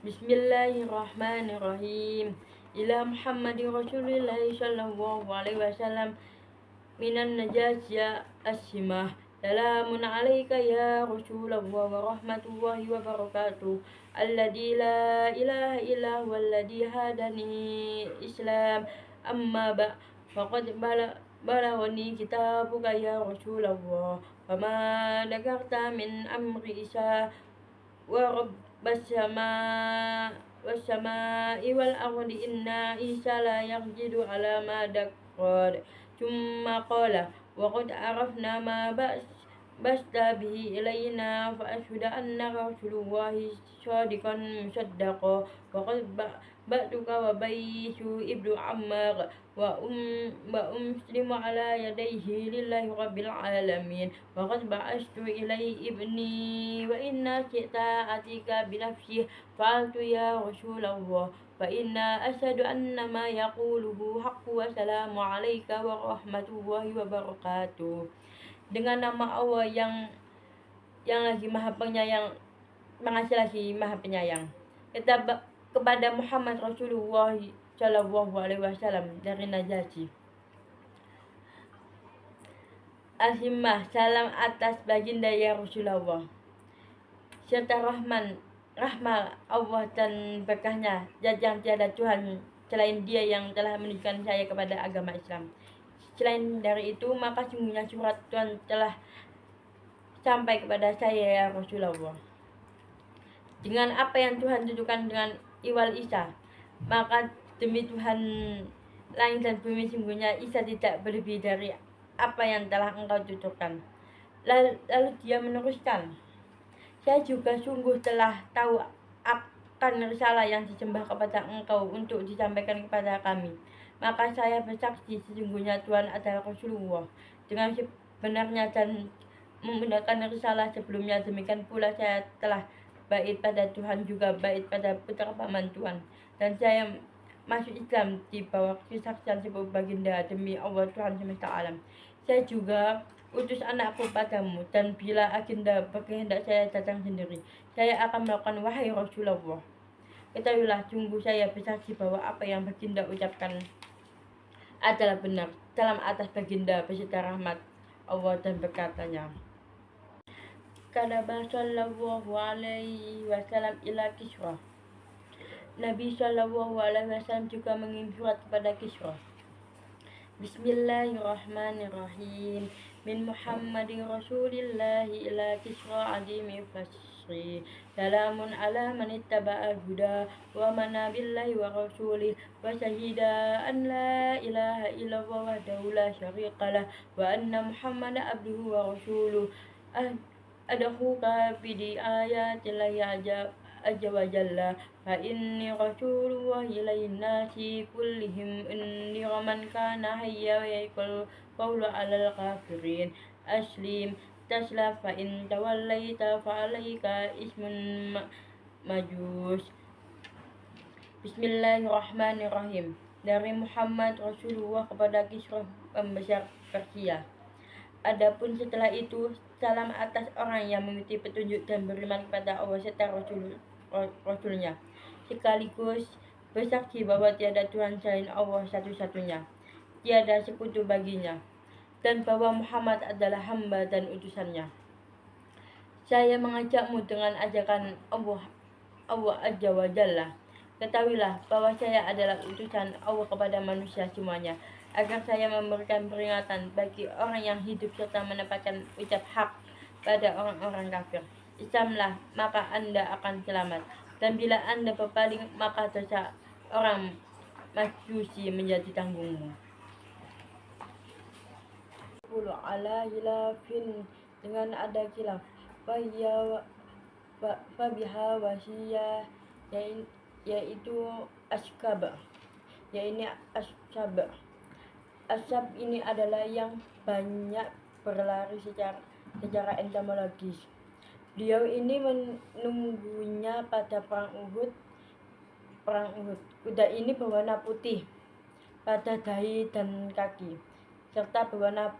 Bismillahirrahmanirrahim. Ila Muhammadin Rasulillah sallallahu alaihi wasallam minan Najasyi as-simah. Salamun alaika ya Rasulullah wa rahmatullahi wa barakatuh. Alladzi la ilaha illa huwa alladzi hadani Islam. Amma faqad balaghani kitabuka ya Rasulullah. Wa ma dakarta min amri Isa wa rabbas samai wal ardi inna Isa la yaghjidu ala ma dakad. Thumma qala wa qad arafna ma basta bihi ilayna fa ashhadu anna rasulullahi shadiqan musaddaqa wa qad ba'tuka wa baytu ibnu Ammar wa muslimu ala yadayhi lillahi rabbil alamin wa qad ba'astu ilayhi ibni wa inna syi'ta atika binafsi fa'altu ya Rasulullah fa inna ashhadu anna ma yaquluhu haqqu wa salamu alayka wa rahmatullahi wa barakatuh. Dengan nama Allah yang lagi maha penyayang, mengasih lagi maha penyayang. Kepada Muhammad Rasulullah sallallahu alaihi wasallam dari Najasyi. Asimah, salam atas baginda ya Rasulullah. Serta rahmat Allah dan berkahnya, jajang tiada Tuhan selain Dia yang telah menunjukkan saya kepada agama Islam. Selain dari itu, maka sungguhnya surat Tuhan telah sampai kepada saya ya Rasulullah. Dengan apa yang Tuhan tujukan dengan Iwal Isa, maka demi Tuhan langit dan bumi sungguhnya Isa tidak berlebih dari apa yang telah engkau tuturkan. Lalu dia meneruskan, saya juga sungguh telah tahu akan risalah yang disembah kepada engkau untuk disampaikan kepada kami. Maka saya bersaksi sesungguhnya Tuhan adalah Rasulullah dengan sebenarnya dan membenarkan risalah sebelumnya. Demikian pula saya telah bait pada Tuhan juga bait pada putra paman Tuhan. Dan saya masuk Islam di bawah kesaksian sebuah baginda demi Allah Tuhan semesta alam. Saya juga utus anakku padamu, dan bila agenda berkehendak saya datang sendiri, saya akan melakukan wahai Rasulullah. Ketahuilah, sungguh saya bersaksi bahwa apa yang baginda ucapkan adalah benar. Salam atas baginda beserta rahmat Allah dan berkatanya. Kataba sallallahu alaihi wasallam ila Kisra. Nabi sallallahu alaihi wasallam juga mengirim surat kepada Kisra. Bismillahirrahmanirrahim. Min Muhammadin Rasulillahi ila Kisra adimi fasri. Salamun ala man ittaba'al huda wa mana billahi wa rasulih wa syahida an la ilaha illallah wahdahu la syarikalah wa anna Muhammadan abduhu wa rasuluh. Adakhuka bidi ayatillahi azza wa jalla fa inni rasulullah ilahin nasi kullihim indira man kana hayya wa yakul qawlu alal kafirin aslim tasla fa in tawallaita fa alaika ismun majus. Bismillahirrahmanirrahim. Dari Muhammad Rasulullah kepada Kisra pembesar Persia. Adapun setelah itu, salam atas orang yang mengikuti petunjuk dan beriman kepada Allah serta Rasulnya, sekaligus bersaksi bahwa tiada Tuhan selain Allah satu-satunya, tiada sekutu baginya, dan bahwa Muhammad adalah hamba dan utusannya. Saya mengajakmu dengan ajakan Allah Azza wa Jalla. Ketahuilah bahwa saya adalah utusan Allah kepada manusia semuanya, agar saya memberikan peringatan bagi orang yang hidup serta menempatkan ucap hak pada orang-orang kafir. Islamlah, maka Anda akan selamat. Dan bila Anda berpaling, maka dosa orang Majusi menjadi tanggungmu. Ala hilafin, dengan ada khilaf, fabiha wasiyah, yaitu askab, ashab. Ashab ini adalah yang banyak berlari secara entomologis. Beliau ini menunggunya pada perang Uhud. Kuda ini berwarna putih pada dahi dan kaki, serta berwarna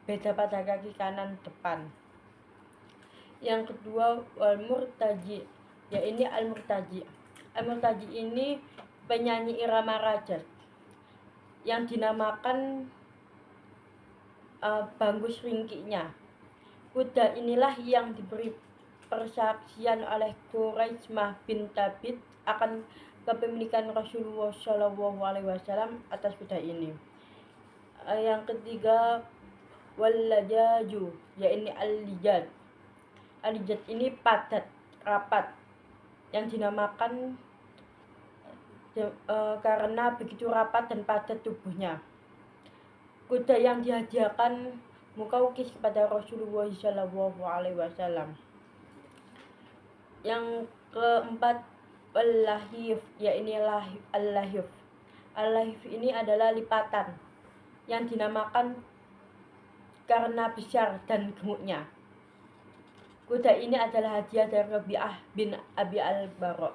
beda pada kaki kanan depan. Yang kedua, Al-Murtaji, yaitu Al-Murtaji. Al-Murtaji ini penyanyi irama raja yang dinamakan Bagus Ringkinya. Kuda inilah yang diberi persaksian oleh Quraisyah bin Thabit akan kepemilikan Rasulullah SAW atas kuda ini. Yang ketiga, Wallajaju, yaitu Al-Lijad. Al-Lijad ini padat, rapat, yang dinamakan karena begitu rapat dan padat tubuhnya. Kuda yang dihadiahkan Muqawqis kepada Rasulullah SAW. Yang keempat, Al-Lahif, yaitu Al-Lahif. Al-Lahif ini adalah lipatan yang dinamakan karena besar dan gemuknya. Kuda ini adalah hadiah dari Rabi'ah bin Abi al-Bara.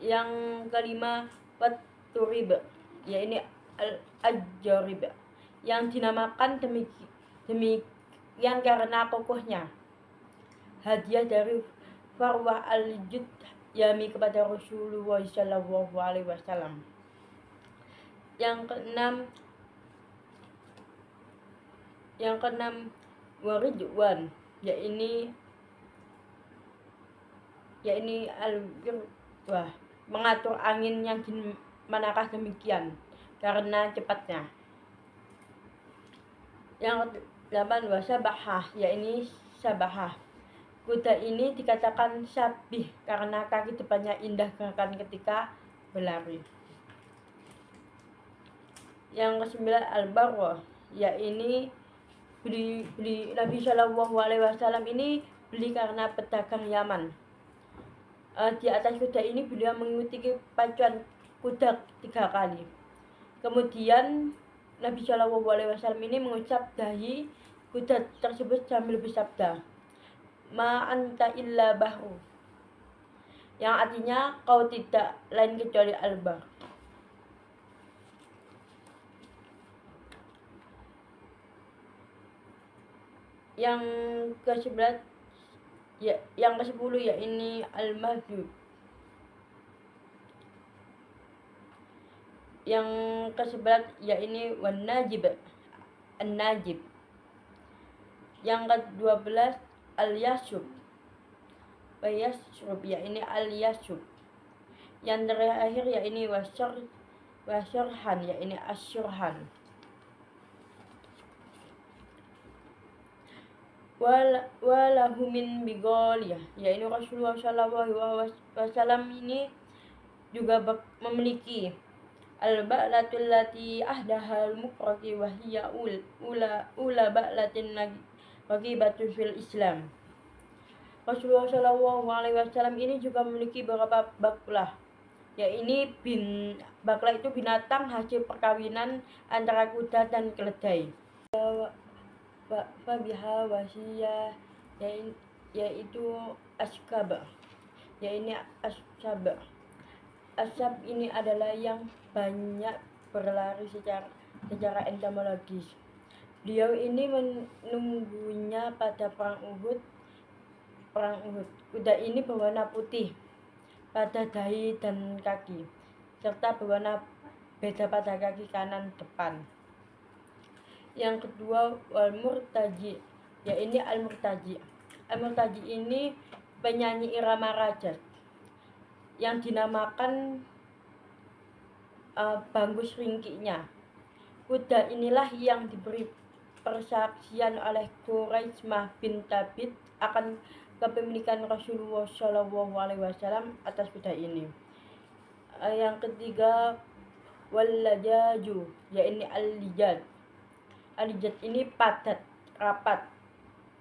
Yang kelima, Wat-Turib, yaitu Al-Ajjarib, yang dinamakan demikian karena kokohnya. Hadiah dari Farwah al-Judyami kepada Rasulullah SAW. Yang keenam, Waridwan, yaitu al-Wirwah, mengatur angin yang manakah demikian karena cepatnya. Yang ke-8, Wasabahah, yaitu Sabahah. Kuda ini dikatakan sabih karena kaki depannya indah gerakan ketika berlari. Yang ke-9, Al-Barwa, yaitu beli Nabi SAW ini beli karena pedagang Yaman. Di atas kuda ini beliau mengikuti pacuan kuda 3 kali. Kemudian Nabi SAW ini mengucap dahi kuda tersebut sambil bersabda, "Ma anta illa bahru", yang artinya kau tidak lain kecuali al-bahr. Yang ke-11, yang ke-10 yaitu Al-Mahjub. Yang ke-11 yaitu Wan-Najib, An-Najib. Yang ke-12 Al-Yashrub, yaitu Al-Yashrub. Yang terakhir yaitu Wasyarhan, yaitu Asyurhan. Walahu min bigoliyah, yaitu Rasulullah SAW ini juga memiliki al-ba'latul lati ahdahal muqrati wa hiya ula ba'latin raqibatun fil Islam. Rasulullah SAW ini juga memiliki beberapa baklah, yaitu baklah itu binatang hasil perkawinan antara kuda dan keledai. Fabiha wasiyah, yaitu Askab, yaitu Askab. Askab ini adalah yang banyak berlari secara entomologis. Beliau ini menunggunya pada perang Uhud. Kuda ini berwarna putih pada dahi dan kaki, serta berwarna beda pada kaki kanan depan. Yang kedua, Al-Murtaji, yaitu Al-Murtaji. Al-Murtaji ini penyanyi irama raja yang dinamakan Bagus Ringkinya. Kuda inilah yang diberi persaksian oleh Quraisyah bin Thabit akan kepemilikan Rasulullah SAW atas kuda ini. Yang ketiga, Wallajaju, yaitu Al-Lijad. Al-Lijad ini padat, rapat,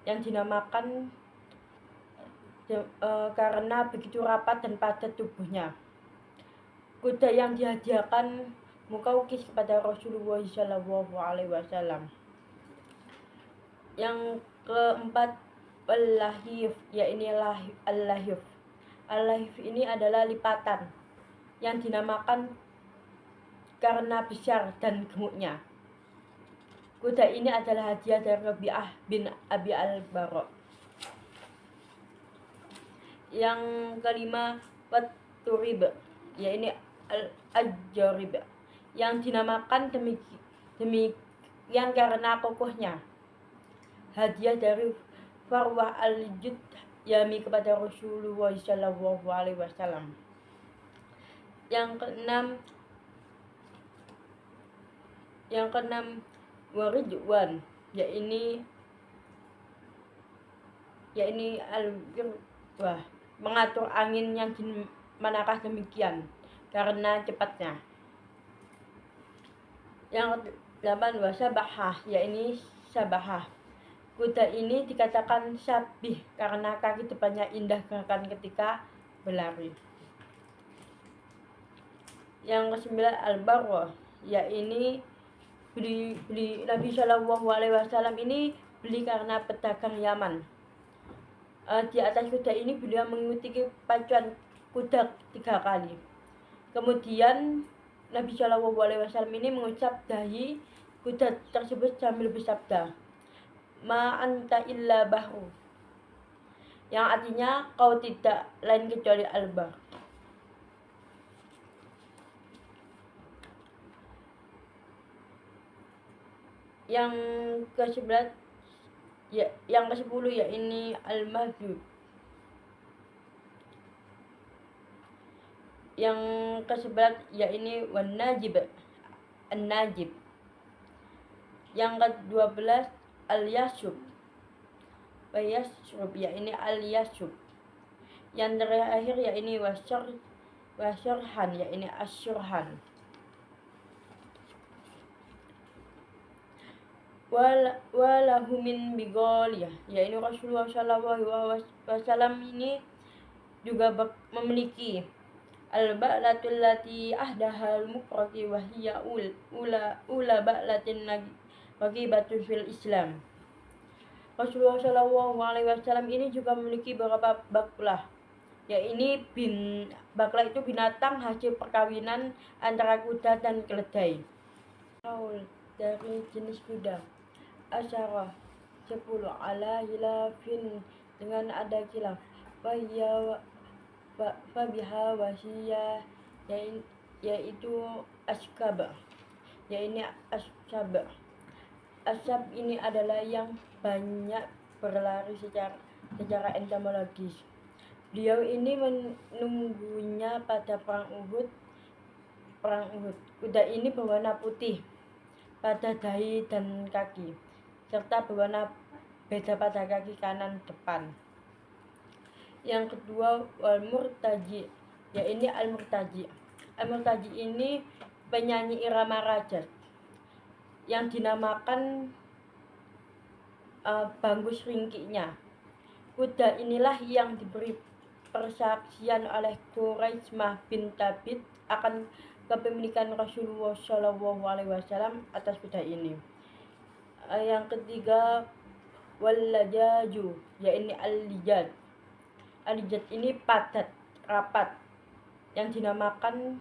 yang dinamakan karena begitu rapat dan padat tubuhnya. Kuda yang dihadiahkan Muqawqis kepada Rasulullah SAW. Yang keempat, al-lahif, yaitu al-lahif. Al-lahif ini adalah lipatan yang dinamakan karena besar dan gemuknya. Kuda ini adalah hadiah dari Rabi'ah bin Abi al-Bara. Yang kelima, wat-turib, yaitu al-ajjarib, yang dinamakan demikian karena kokohnya. Hadiah dari Farwah al-Judyami kepada Rasulullah SAW. Yang keenam, waridwan, yaitu al-birwah, mengatur angin yang manakah demikian karena cepatnya. Yang ke-8, wasabahah, yaitu sabahah. Kuda ini dikatakan sabih karena kaki depannya indah gerakan ketika berlari. Yang ke-9, al-barrah, yaitu beli Nabi SAW ini beli karena pedagang Yaman. Di atas kuda ini beliau mengikuti pacuan kuda 3 kali. Kemudian Nabi SAW ini mengucap dahi kuda tersebut sambil bersabda, "Ma anta illa bahru", yang artinya kau tidak lain kecuali al-bahr. Yang ke-10 yaitu al-mahjub. Yang ke-11 yaitu wan-najib, an-najib. Yang ke-12 al-yasub, yaitu al-yasub. Yang terakhir yaitu wasyarhan, yaitu asyurhan. Walahu min bigoliyah, yaitu Rasulullah SAW ini juga memiliki al-ba'latul lati ahdahal muqrati wa hiya ula ba'latin raqibatun fil Islam. Rasulullah SAW ini juga memiliki beberapa baklah, yaitu baklah itu binatang hasil perkawinan antara kuda dan keledai. Dari jenis kuda asyarah 10 ala hilafin, dengan ada khilaf, fabiha wasiyah, yaitu askab, yaitu asyab. Asyab ini adalah yang banyak berlari secara entomologis. Beliau ini menunggunya pada perang Uhud. Kuda ini berwarna putih pada dahi dan kaki, serta berwarna beda pada kaki kanan depan. Yang kedua, wal-murtaji, yaitu al-murtaji. Al-murtaji ini penyanyi irama rajas yang dinamakan bagus ringkiknya. Kuda inilah yang diberi persaksian oleh Quraisyah bin Thabit akan kepemilikan Rasulullah SAW atas kuda ini. Yang ketiga, wal-lajaju, yaitu al-lijad. Al-lijad ini padat, rapat, yang dinamakan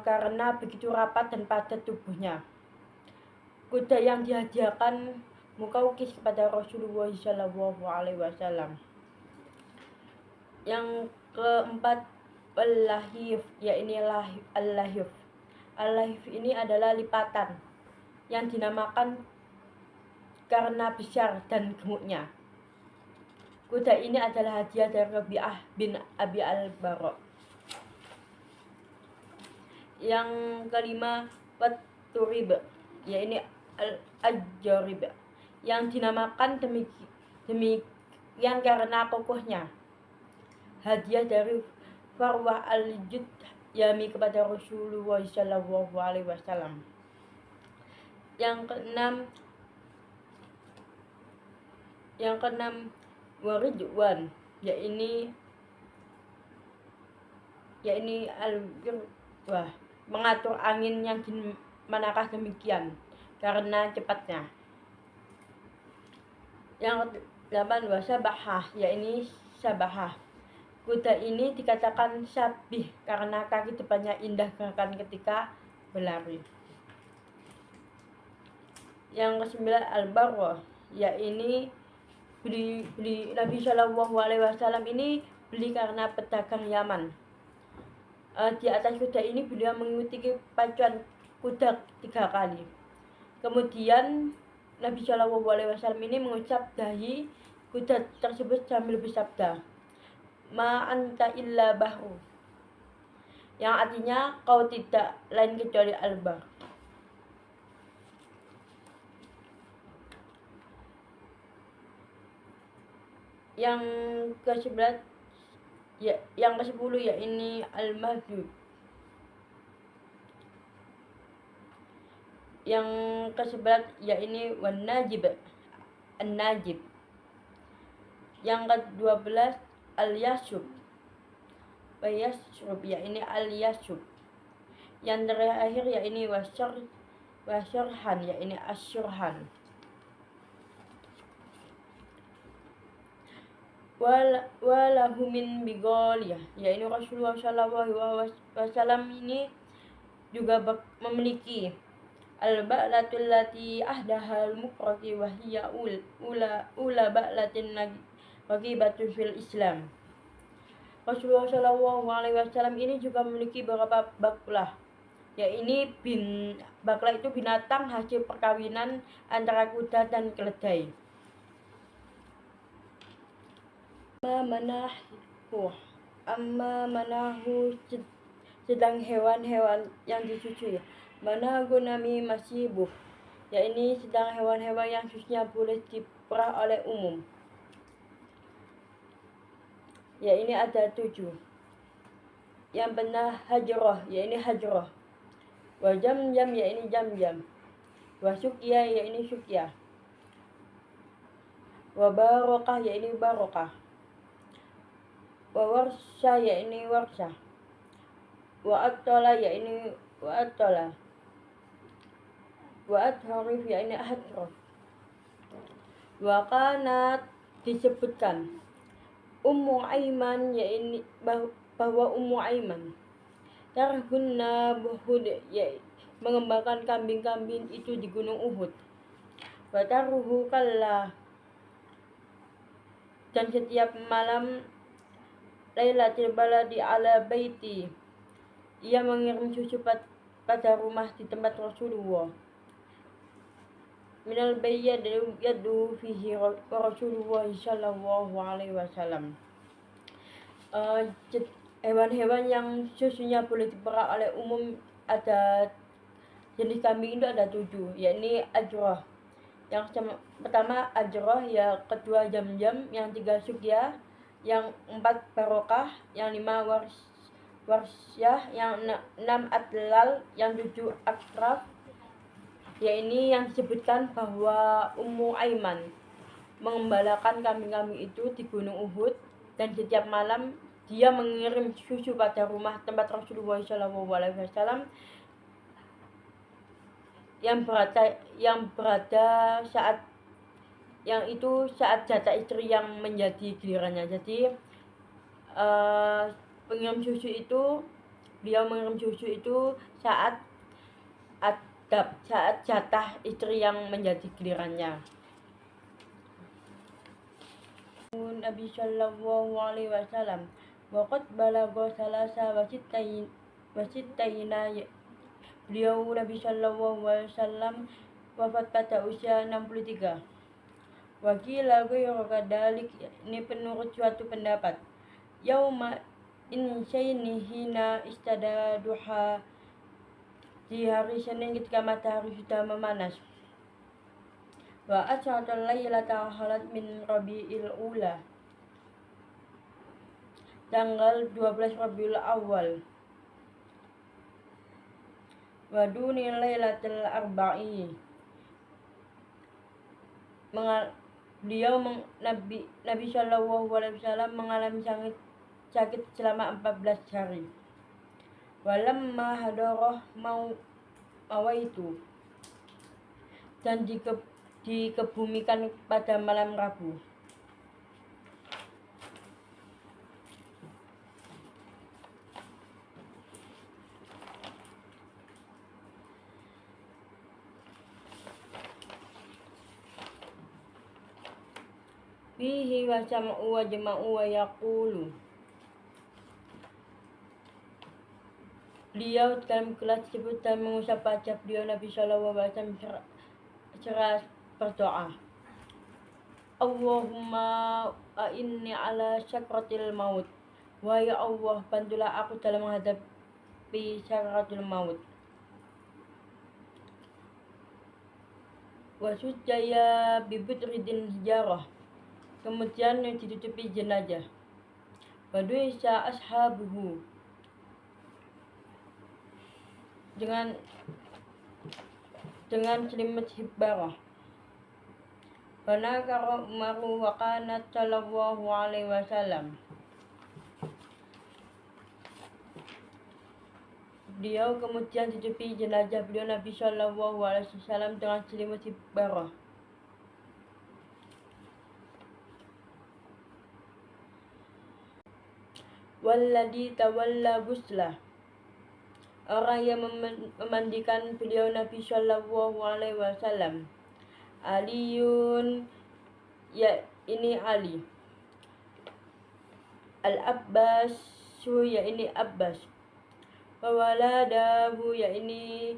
karena begitu rapat dan padat tubuhnya. Kuda yang dihadiahkan Muqawqis kepada Rasulullah SAW. Yang keempat, al-lahif, yaitu al-lahif. Al-lahif ini adalah lipatan yang dinamakan karena besar dan gemuknya. Kuda ini adalah hadiah dari Rabi'ah bin Abi al-Bara. Yang kelima, wat-turib, yaitu al-ajjarib, yang dinamakan demikian karena kokohnya. Hadiah dari Farwah al-Judyami kepada Rasulullah SAW. Yang keenam, waridwan, yaitu al-birwah, mengatur angin yang manakah demikian karena cepatnya. Yang ke-8 wasabahah, yakni sabahah. Kuda ini dikatakan sabih karena kaki depannya indah gerakan ketika berlari. Yang ke-9 al-barrah, yakni beli Nabi Shallallahu Alaihi Wasallam ini beli karena pedagang Yaman. Di atas kuda ini beliau mengikuti pacuan kuda 3 kali. Kemudian Nabi Shallallahu Alaihi Wasallam ini mengucap dahi kuda tersebut sambil bersabda, "Ma anta illa bahru," yang artinya kau tidak lain kecuali al-bahr. Yang ke-11 yang ke-10 yakni al-mahjub. Yang ke-11 yakni wan-najib, an-najib. Yang ke-12 al-yasub, wa-yasrub, yakni al-yasub. Yang terakhir yakni wasyarhan, yakni asyurhan. Walahu min bigoliyah, yakni Rasulullah Shallallahu Alaihi Wasallam ini juga memiliki al-ba'latul lati ahdahal mukrati wa hiya ula ba'latin ragibatu fil Islam. Rasulullah Shallallahu Alaihi Wasallam ini juga memiliki beberapa baklah, yakni baklah itu binatang hasil perkawinan antara kuda dan keledai. Amma manahu sedang hewan-hewan yang disusui. Manahu nami masyibuh, yakni sedang hewan-hewan yang susunya boleh diperah oleh umum. Ya, ini ada 7. Yang benar hajroh, yakni hajroh. Wa jam-jam, yakni jam-jam. Wa syukya, yakni syukya. Wa barokah, yakni barokah. Wa warsha, yakni warsha. Wa at-tola, yakni wa at-tola. Wa at-harif, yakni at-harif. Wa kanat, disebutkan Ummu Aiman, yakni bahwa Ummu Aiman tarhunna buhud, mengembangkan kambing-kambing itu di gunung Uhud. Wa taruhu kalla, dan setiap malam Lailatul baladi ala baiti, ia mengirim susu pada rumah di tempat Rasulullah. Minal bayyad yadu fihi Rasulullah Shallallahu Alaihi Wasallam. Hewan-hewan yang susunya boleh diperah oleh umum ada jenis kambing itu ada 7, yakni ajroh. Yang pertama ajroh, yang kedua jam-jam, yang 3 syukya, yang 4 barokah, yang 5 warsyah, yang 6 atlal, yang 7 akraf. Ya, ini yang disebutkan bahwa Ummu Aiman mengembalakan kambing-kambing itu di gunung Uhud, dan setiap malam dia mengirim susu pada rumah tempat Rasulullah SAW yang berada saat jatah istri yang menjadi gilirannya. Jadi beliau mengirim susu itu saat jatah istri yang menjadi gilirannya. Nabi Shallallahu Alaihi Wasallam waqad balagha salasa wasittaina, beliau Nabi Shallallahu Alaihi Wasallam wafat pada usia 63. Wakila ghairu kadalik, ini penurut suatu pendapat. Yauma insyaini hina istada duha, di hari Senin ketika matahari sudah memanas. Wa ashatul lailata halat min Rabiul Ula, tanggal 12 Rabiul Awal. Wa duni lailatul arba'i, Nabi Shallallahu Alaihi Wasallam mengalami sakit selama 14 hari. Walamma hadoroh mawaitu, dan dikebumikan pada malam Rabu. Fihi wa sam'u wa jama'u wa yaqulu. Beliau dalam kelas tersebut dan mengusap wajah beliau Nabi Shallallahu Alaihi Wasallam seraya berdoa, Allahumma a'inni ala sakratil maut. Wahai Allah, bantulah aku dalam menghadapi sakratul maut. Wasujaya bibutridin hijarah. Kemudian ditutupi jenazah. Waduisa ashabuhu. Dengan selimut hibbarah. Fanakara Umaru wa kanat sallallahu alaihi wasallam. Beliau kemudian ditutupi jenazah beliau Nabi Shallallahu Alaihi Wasallam dengan selimut hibbarah. Walladhi tawalla ghuslah. Orang yang memandikan beliau Nabi Shallallahu Alaihi Wasallam. Aliyun, ya ini Ali. Al-Abbas, ya ini Abbas. Wawaladahu, ya ini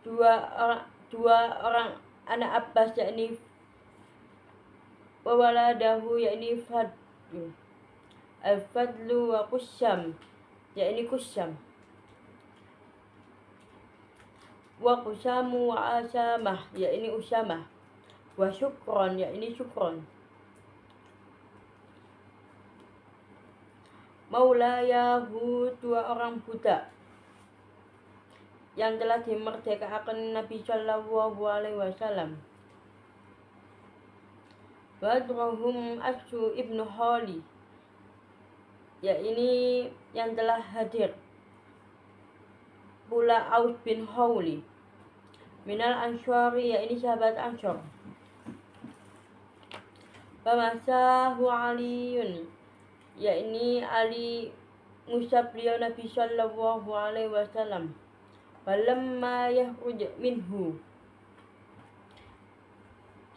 dua orang anak Abbas, ya ini wawaladahu, ya ini Fadlu. Al-Fadlu wa Qusyam, ya ini Qusyam. Wa Qusamu wa Asamah, ya ini Usamah. Wa Syukron, ya ini Syukron. Maulayahu, dua orang budak yang telah dimerdekakan Nabi Shallallahu Alaihi Wasallam. Badrohum Asyu ibnu Khali, ya ini yang telah hadir pula Aus bin Khawli. Minal Ansyari, ya ini sahabat Ansyar. Famasahu Aliyun, ya ini Ali ngusap beliau Nabi Shallallahu Alaihi Wasallam. Falamma yakhruj minhu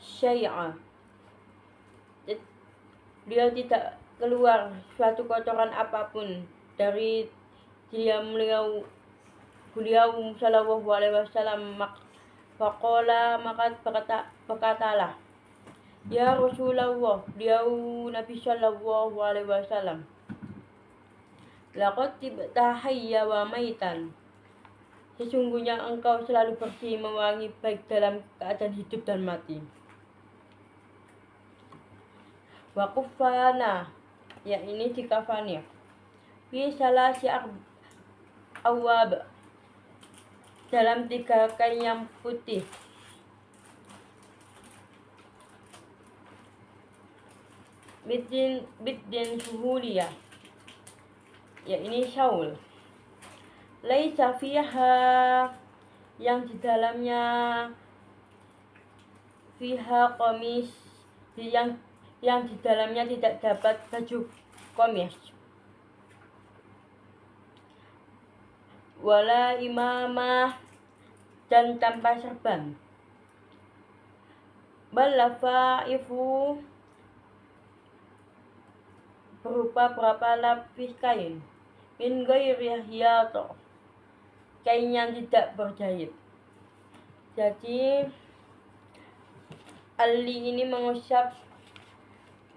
syai'a, beliau tidak keluar suatu kotoran apapun dari beliau Shallallahu Alaihi Wasallam. Faqala, maka berkatalah, ya Rasulullah, beliau Nabi Shallallahu Alaihi Wasallam, laqad tibta hayya wa maitan. Sesungguhnya engkau selalu bersih mewangi baik dalam keadaan hidup dan mati. Wa kufana, ya ini dikafani. Fi salasi awab, dalam 3 kain yang putih. Bidin suhuliyah, ya ini Shaul. Laisa fiha, yang di dalamnya fiha qamis, yang di dalamnya tidak dapat baju qamis. Wala imamah, dan tanpa serban. Balafaifu, berupa berapa lapis kain. Min ghairi hiyata, kain yang tidak berjahit. Jadi Ali ini mengusap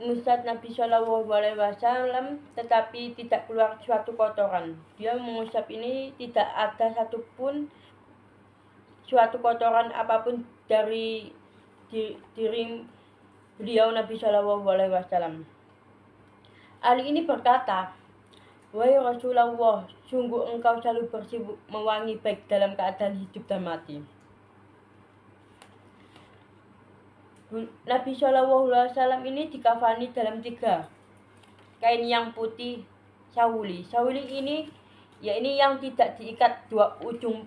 Nabi Shallallahu Alaihi Wasallam, tetapi tidak keluar suatu kotoran. Dia mengusap ini tidak ada satupun suatu kotoran apapun dari diri beliau Nabi Shallallahu Alaihi Wasallam. Ali ini berkata, wahai Rasulullah, sungguh engkau selalu bersih mewangi baik dalam keadaan hidup dan mati. Nabi Shallallahu Alaihi Wasallam ini dikafani dalam 3 kain yang putih sawuli. Sawuli ini, ya ini yang tidak diikat 2 ujung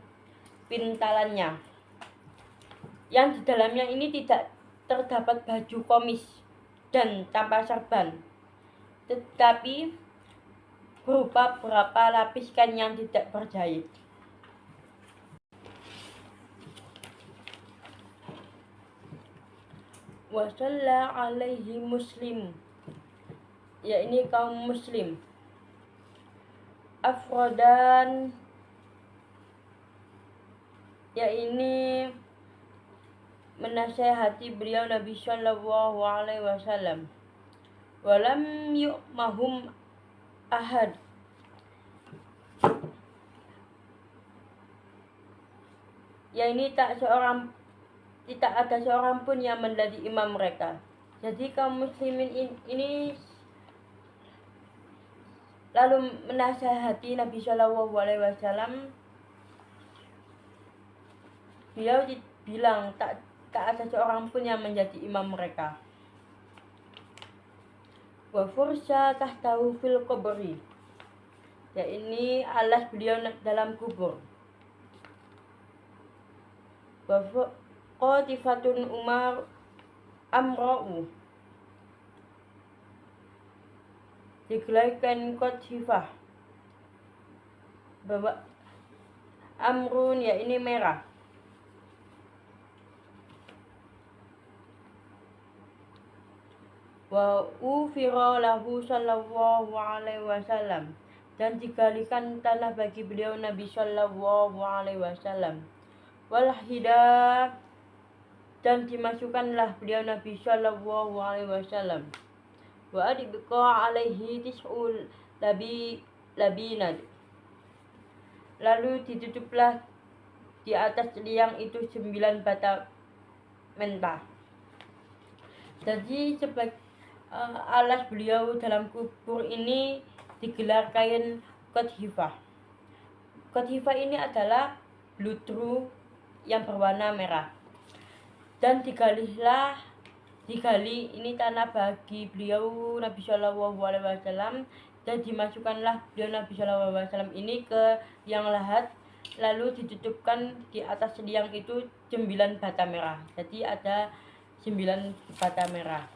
pintalannya. yang di dalamnya ini tidak terdapat baju komis dan tanpa serban, tetapi berupa beberapa lapis kain yang tidak berjahit. Wasalla alaihi muslim, yakni kaum muslim, afrodan, yakni menasehati beliau Nabi Shallallahu Alaihi Wasallam. Walam yu'mahum ahad, yakni tidak ada seorang pun yang menjadi imam mereka. Jadi kaum muslimin ini lalu menasihati Nabi Shallallahu Alaihi Wasallam. Beliau bilang tak ada seorang pun yang menjadi imam mereka. Wa fursa tahtahu fil qabri, yakni alas beliau dalam kubur. Wa qatifatun umar amra'u, digelaikan qatifah, bahwa amrun ya ini merah. Wa ufira lahu sallallahu alaihi wasallam, dan digalikan tanah bagi beliau Nabi sallallahu alaihi wasallam. Wal hidah, dan dimasukkanlah beliau Nabi Shallallahu Alaihi Wasallam. Wa adibqa alaihi tis'ul labinat, lalu ditutuplah di atas liang itu 9 bata mentah. Jadi alas beliau dalam kubur ini digelar kain qatifah. Qatifah ini adalah bludru yang berwarna merah. Dan digali ini tanah bagi beliau Nabi Shallallahu Alaihi Wasallam, dan dimasukkanlah beliau Nabi Shallallahu Alaihi Wasallam ini ke liang lahat, lalu ditutupkan di atas liang itu 9 bata merah. Jadi ada 9 bata merah.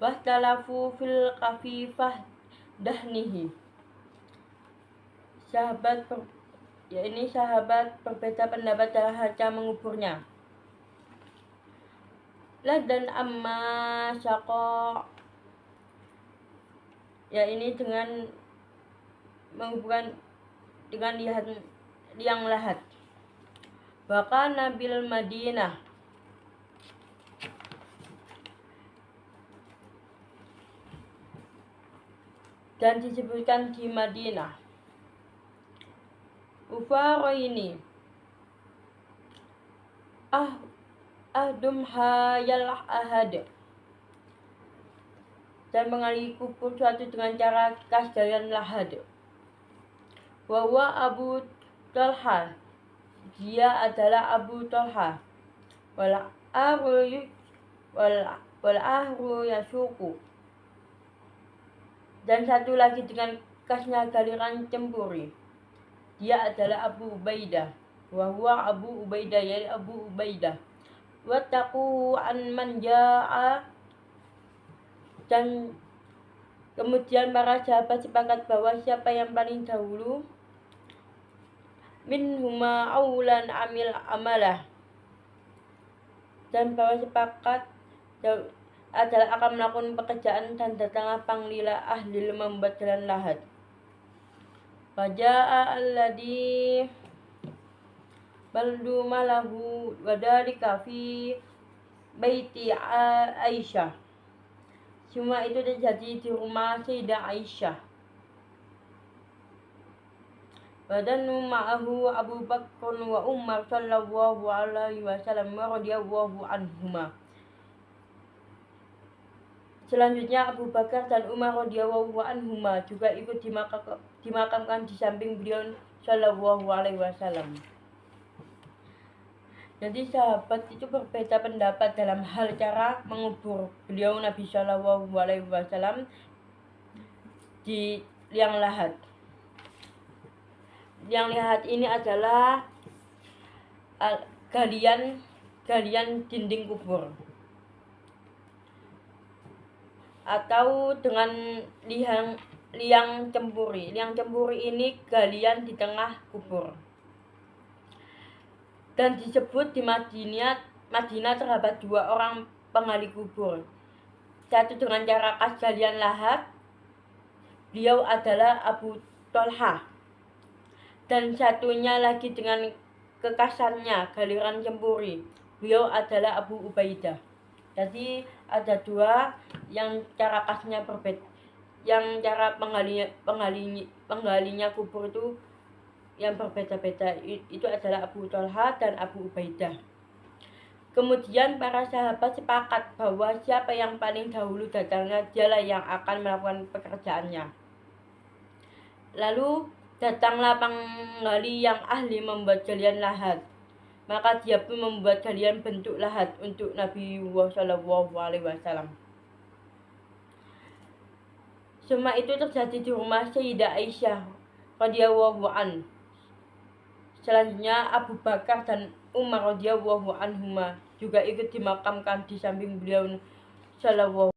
Wahtalafu fil kafifah dahnihi, sahabat berbeda pendapat dalam cara menguburnya. Dan amma syaqa, ya ini dengan menguburkan dengan liang lahat. Bahkan Nabil Madinah, dan disebutkan di Madinah. Ufaro ini ahdum hayal ahad, dan mengali kubur suatu dengan cara khas dari lahad. Wawa Abu Talha, dia adalah Abu Talha. Wal ahru yasuku, dan satu lagi dengan khasnya galiran cempuri, dia adalah Abu Ubaidah. Wa huwa Abu Ubaidah, yaitu Abu Ubaidah. Wattaqu an man jaa, dan kemudian para sahabat sepakat bahwa siapa yang paling dahulu min huma aulan amil amalah, dan bahwa sepakat adalah akan melakukan pekerjaan, dan datanglah panglila ahli membuat jalan lahat. Faja'a alladhi baldu malahu wadalika fi baiti Aisyah. Semua itu terjadi di rumah Sayyidah Aisyah. Wadanu ma'ahu Abu Bakr wa Umar sallallahu alaihi wasallam radhiyallahu anhuma. Selanjutnya Abu Bakar dan Umar radhiyallahu anhuma juga ikut dimakamkan di samping beliau sallallahu alaihi wasallam. Jadi sahabat itu berbeda pendapat dalam hal cara mengubur beliau Nabi sallallahu alaihi wasallam. di liang lahat. Liang lahat ini adalah galian dinding kubur, atau dengan liang cempuri. Liang cempuri ini galian di tengah kubur. Dan disebut di Madinah terdapat 2 orang penggali kubur. Satu dengan cara khas galian lahat, beliau adalah Abu Tolha. Dan satunya lagi dengan kekasannya galian cempuri, beliau adalah Abu Ubaidah. Jadi ada 2 yang cara khasnya berbeda, yang cara penggalinya kubur itu yang berbeda-beda. Itu adalah Abu Tolha dan Abu Ubaidah. Kemudian para sahabat sepakat bahwa siapa yang paling dahulu datangnya dialah yang akan melakukan pekerjaannya. Lalu datanglah penggali yang ahli membuat galian lahat. Maka dia pun membuat galian bentuk lahat untuk Nabi SAW. Semua itu terjadi di rumah Sayyidah Aisyah radhiyallahu anha. Selanjutnya Abu Bakar dan Umar radhiyallahu anhuma juga ikut dimakamkan di samping beliau sallallahu